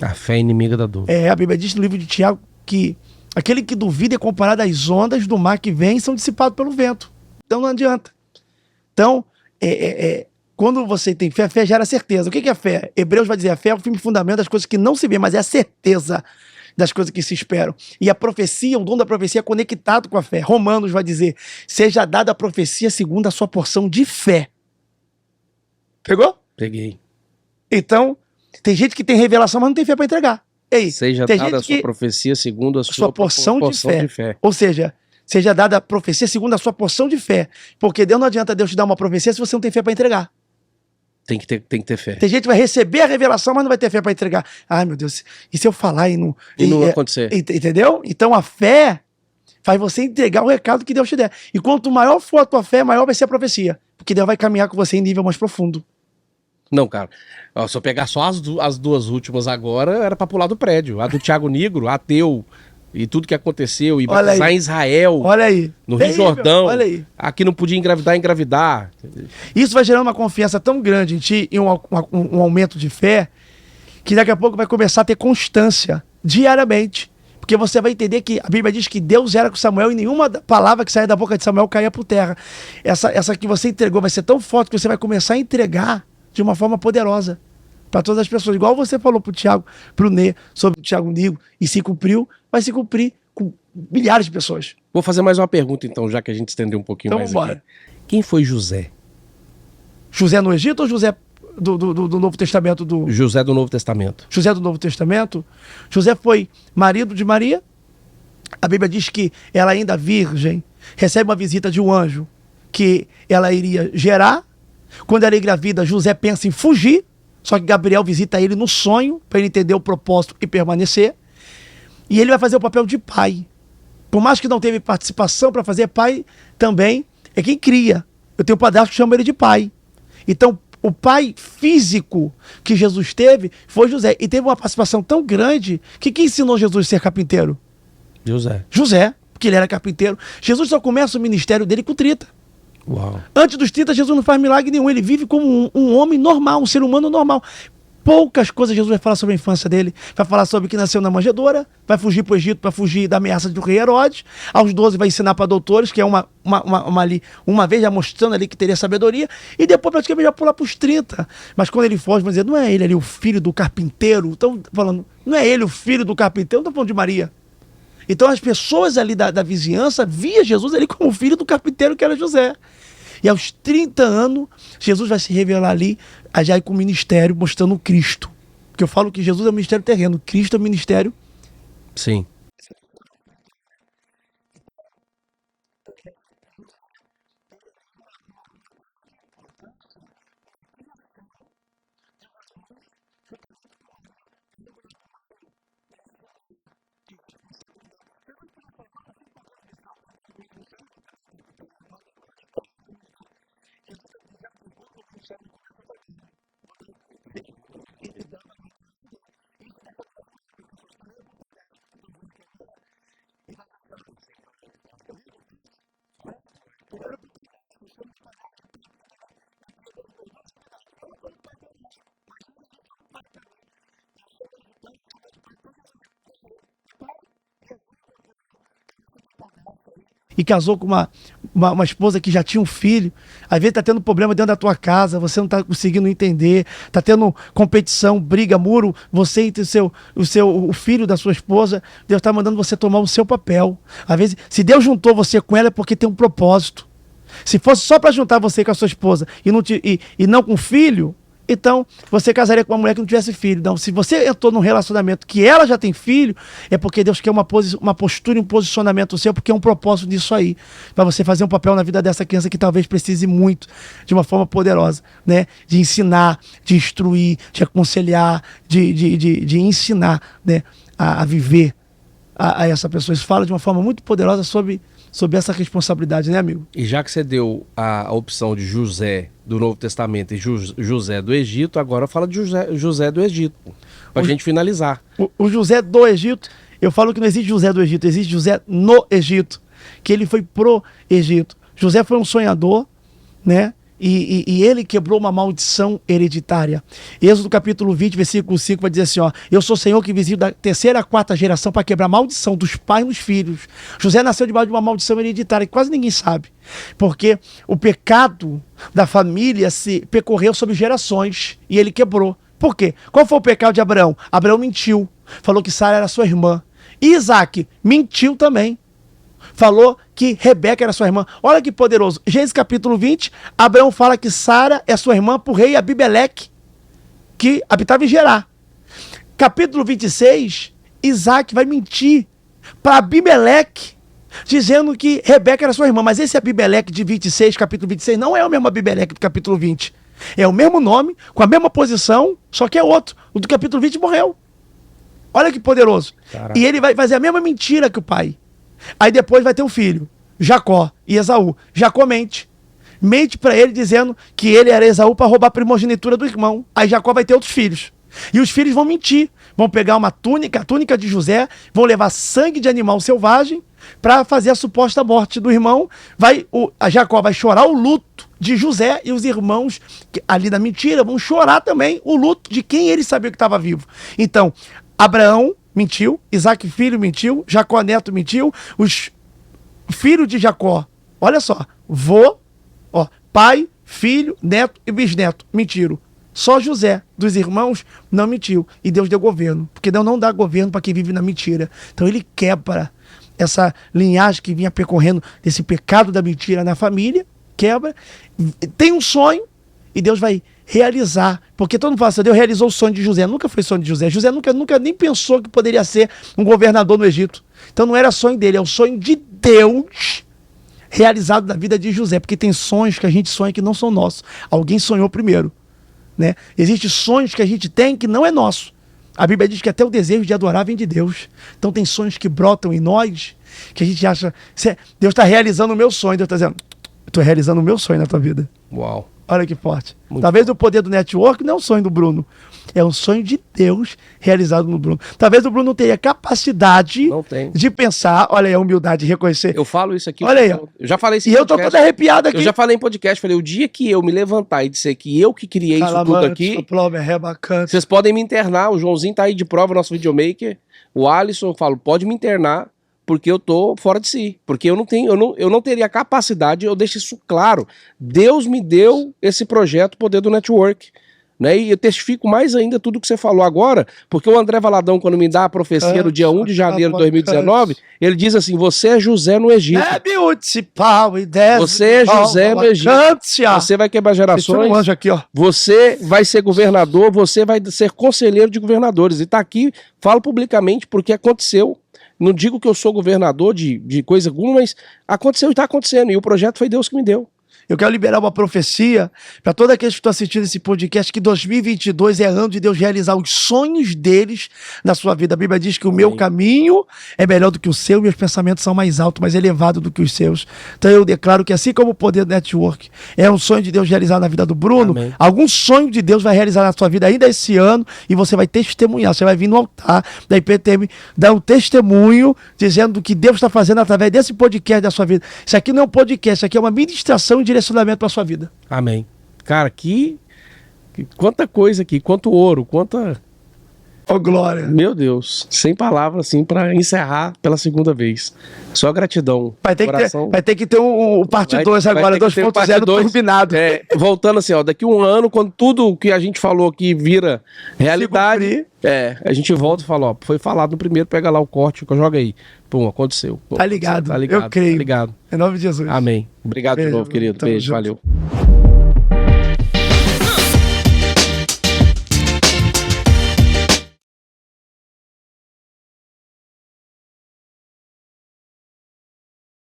A fé é inimiga da dúvida. A Bíblia diz no livro de Tiago que aquele que duvida é comparado às ondas do mar que vem e são dissipados pelo vento. Então não adianta. Então, quando você tem fé, a fé gera certeza. O que é a fé? Hebreus vai dizer, a fé é o firme fundamento das coisas que não se vê, mas é a certeza das coisas que se esperam. E a profecia, o dom da profecia é conectado com a fé. Romanos vai dizer, seja dada a profecia segundo a sua porção de fé. Pegou? Peguei. Então, tem gente que tem revelação, mas não tem fé para entregar. E aí, seja dada a sua profecia segundo a sua porção de fé. Ou seja, seja dada a profecia segundo a sua porção de fé. Porque Deus não adianta Deus te dar uma profecia se você não tem fé para entregar. Tem que ter fé. Tem gente que vai receber a revelação, mas não vai ter fé para entregar. Ai, meu Deus, e se eu falar e não... E não vai acontecer. Entendeu? Então a fé faz você entregar o recado que Deus te der. E quanto maior for a tua fé, maior vai ser a profecia. Porque Deus vai caminhar com você em nível mais profundo. Não, cara. Ó, se eu pegar só as duas últimas agora, era pra pular do prédio. A do Thiago Nigro, ateu, e tudo que aconteceu, e batizar em Israel, olha aí, no Rio Jordão, olha aí. Aqui não podia engravidar. Isso vai gerando uma confiança tão grande em ti e um aumento de fé, que daqui a pouco vai começar a ter constância, diariamente. Porque você vai entender que a Bíblia diz que Deus era com Samuel e nenhuma palavra que saía da boca de Samuel caía por terra. Essa que você entregou vai ser tão forte que você vai começar a entregar de uma forma poderosa para todas as pessoas. Igual você falou pro Thiago, pro Nê, sobre o Thiago Nigro, e se cumpriu, vai se cumprir com milhares de pessoas. Vou fazer mais uma pergunta então, já que a gente estendeu um pouquinho mais aqui. Quem foi José? José no Egito ou José do Novo Testamento? José do Novo Testamento. José do Novo Testamento. José foi marido de Maria. A Bíblia diz que ela ainda virgem recebe uma visita de um anjo que ela iria gerar. Quando ela é engravida, José pensa em fugir, só que Gabriel visita ele no sonho, para ele entender o propósito e permanecer. E ele vai fazer o papel de pai. Por mais que não teve participação para fazer, pai também é quem cria. Eu tenho um padrasto que chama ele de pai. Então, o pai físico que Jesus teve foi José. E teve uma participação tão grande que quem ensinou Jesus a ser carpinteiro? José. José, porque ele era carpinteiro. Jesus só começa o ministério dele com 30. Uau. Antes dos 30, Jesus não faz milagre nenhum. Ele vive como um homem normal, um ser humano normal. Poucas coisas Jesus vai falar sobre a infância dele. Vai falar sobre que nasceu na manjedoura, vai fugir para o Egito para fugir da ameaça do rei Herodes. Aos 12 vai ensinar para doutores, que é uma vez já mostrando ali que teria sabedoria. E depois praticamente vai pular para os 30. Mas quando ele foge, vão dizer, não é ele ali o filho do carpinteiro. Estão falando, não é ele o filho do carpinteiro, não estão falando de Maria. Então as pessoas ali da vizinhança via Jesus ali como o filho do carpinteiro que era José. E aos 30 anos, Jesus vai se revelar ali, já com o ministério, mostrando o Cristo. Porque eu falo que Jesus é o ministério terreno, Cristo é o ministério. Sim. E casou com uma esposa que já tinha um filho, às vezes tá tendo problema dentro da tua casa, você não tá conseguindo entender, tá tendo competição, briga, muro, você entre o filho da sua esposa, Deus tá mandando você tomar o seu papel. Às vezes, se Deus juntou você com ela é porque tem um propósito. Se fosse só para juntar você com a sua esposa e não com o filho, então você casaria com uma mulher que não tivesse filho. Então, se você entrou num relacionamento que ela já tem filho, é porque Deus quer uma postura e um posicionamento seu, porque é um propósito disso aí, para você fazer um papel na vida dessa criança que talvez precise muito, de uma forma poderosa, né? De ensinar, de instruir, de aconselhar, de ensinar, né? A viver a essa pessoa. Isso fala de uma forma muito poderosa sobre essa responsabilidade, né, amigo? E já que você deu a opção de José do Novo Testamento e José do Egito, agora fala de José do Egito, pra gente finalizar. O José do Egito, eu falo que não existe José do Egito, existe José no Egito, que ele foi pro Egito. José foi um sonhador, né? E ele quebrou uma maldição hereditária. Êxodo capítulo 20, versículo 5 vai dizer assim, ó: eu sou o Senhor que visito da terceira a quarta geração para quebrar a maldição dos pais nos filhos. José nasceu debaixo de uma maldição hereditária que quase ninguém sabe. Porque o pecado da família se percorreu sobre gerações e ele quebrou. Por quê? Qual foi o pecado de Abraão? Abraão mentiu. Falou que Sara era sua irmã. E Isaac mentiu também. Falou que Rebeca era sua irmã. Olha que poderoso. Gênesis capítulo 20, Abraão fala que Sara é sua irmã por rei Abimeleque, que habitava em Gerar. Capítulo 26, Isaac vai mentir para Abimeleque, dizendo que Rebeca era sua irmã. Mas esse Abimeleque de 26, capítulo 26, não é o mesmo Abimeleque do capítulo 20. É o mesmo nome, com a mesma posição, só que é outro. O do capítulo 20 morreu. Olha que poderoso. Caraca. E ele vai fazer a mesma mentira que o pai. Aí depois vai ter um filho, Jacó e Esaú. Jacó mente para ele dizendo que ele era Esaú para roubar a primogenitura do irmão. Aí Jacó vai ter outros filhos. E os filhos vão mentir, vão pegar uma túnica, a túnica de José, vão levar sangue de animal selvagem para fazer a suposta morte do irmão. A Jacó vai chorar o luto de José e os irmãos ali da mentira vão chorar também o luto de quem ele sabia que estava vivo. Então, Abraão mentiu, Isaac filho mentiu, Jacó neto mentiu, os filhos de Jacó, olha só, pai, filho, neto e bisneto mentiram. Só José, dos irmãos, não mentiu. E Deus deu governo, porque Deus não dá governo para quem vive na mentira. Então ele quebra essa linhagem que vinha percorrendo desse pecado da mentira na família, quebra, tem um sonho e Deus vai realizar, porque todo mundo fala assim, Deus realizou o sonho de José. Nunca foi sonho de José. José nunca nem pensou que poderia ser um governador no Egito. Então não era sonho dele, é o sonho de Deus realizado na vida de José, porque tem sonhos que a gente sonha que não são nossos. Alguém sonhou primeiro, né? Existem sonhos que a gente tem que não é nosso. A Bíblia diz que até o desejo de adorar vem de Deus. Então tem sonhos que brotam em nós, que a gente acha, Deus está realizando o meu sonho. Deus está dizendo, estou realizando o meu sonho na tua vida. Uau. Olha que forte. Talvez o poder do network não é um sonho do Bruno. É um sonho de Deus realizado no Bruno. Talvez o Bruno não tenha capacidade de pensar. Olha aí a humildade, reconhecer. Eu falo isso aqui. Olha aí. Ó. Eu já falei isso em podcast. E eu tô todo arrepiado aqui. Eu já falei em podcast. Falei, o dia que eu me levantar e disser que eu que criei isso tudo aqui. Vocês podem me internar. O Joãozinho tá aí de prova, nosso videomaker. O Alisson, eu falo, pode me internar. Porque eu tô fora de si, porque eu não teria capacidade, eu deixo isso claro. Deus me deu esse projeto, Poder do Network, né? E eu testifico mais ainda tudo que você falou agora, porque o André Valadão, quando me dá a profecia no dia 1 de janeiro de 2019, ele diz assim, você é José no Egito. Você é José no Egito. Você vai quebrar gerações, você vai ser governador, você vai ser conselheiro de governadores. E tá aqui, falo publicamente porque aconteceu. Não digo que eu sou governador de coisa alguma, mas aconteceu e está acontecendo. E o projeto foi Deus que me deu. Eu quero liberar uma profecia para todos aqueles que estão assistindo esse podcast, que 2022 é ano de Deus realizar os sonhos deles na sua vida. A Bíblia diz que o meu caminho é melhor do que o seu, meus pensamentos são mais altos, mais elevados do que os seus. Então eu declaro que assim como o Poder do Network é um sonho de Deus realizar na vida do Bruno, amém, algum sonho de Deus vai realizar na sua vida ainda esse ano e você vai testemunhar, você vai vir no altar da IPTM, dar um testemunho dizendo o que Deus está fazendo através desse podcast da sua vida. Isso aqui não é um podcast, isso aqui é uma ministração de direcionamento para sua vida. Amém. Cara, quanta coisa aqui, quanto ouro, quanta... Oh, glória. Meu Deus, sem palavras assim para encerrar pela segunda vez. Só gratidão. Vai ter que ter um parte 2 agora, 2.0 turbinado. Voltando assim, ó, daqui um ano, quando tudo que a gente falou aqui vira realidade, a gente volta e fala, ó, foi falado no primeiro, pega lá o corte, joga aí. Pum, aconteceu. Tá ligado, eu creio. Tá ligado. Em nome de Jesus. Amém. Obrigado de novo, querido. Beijo, junto. valeu.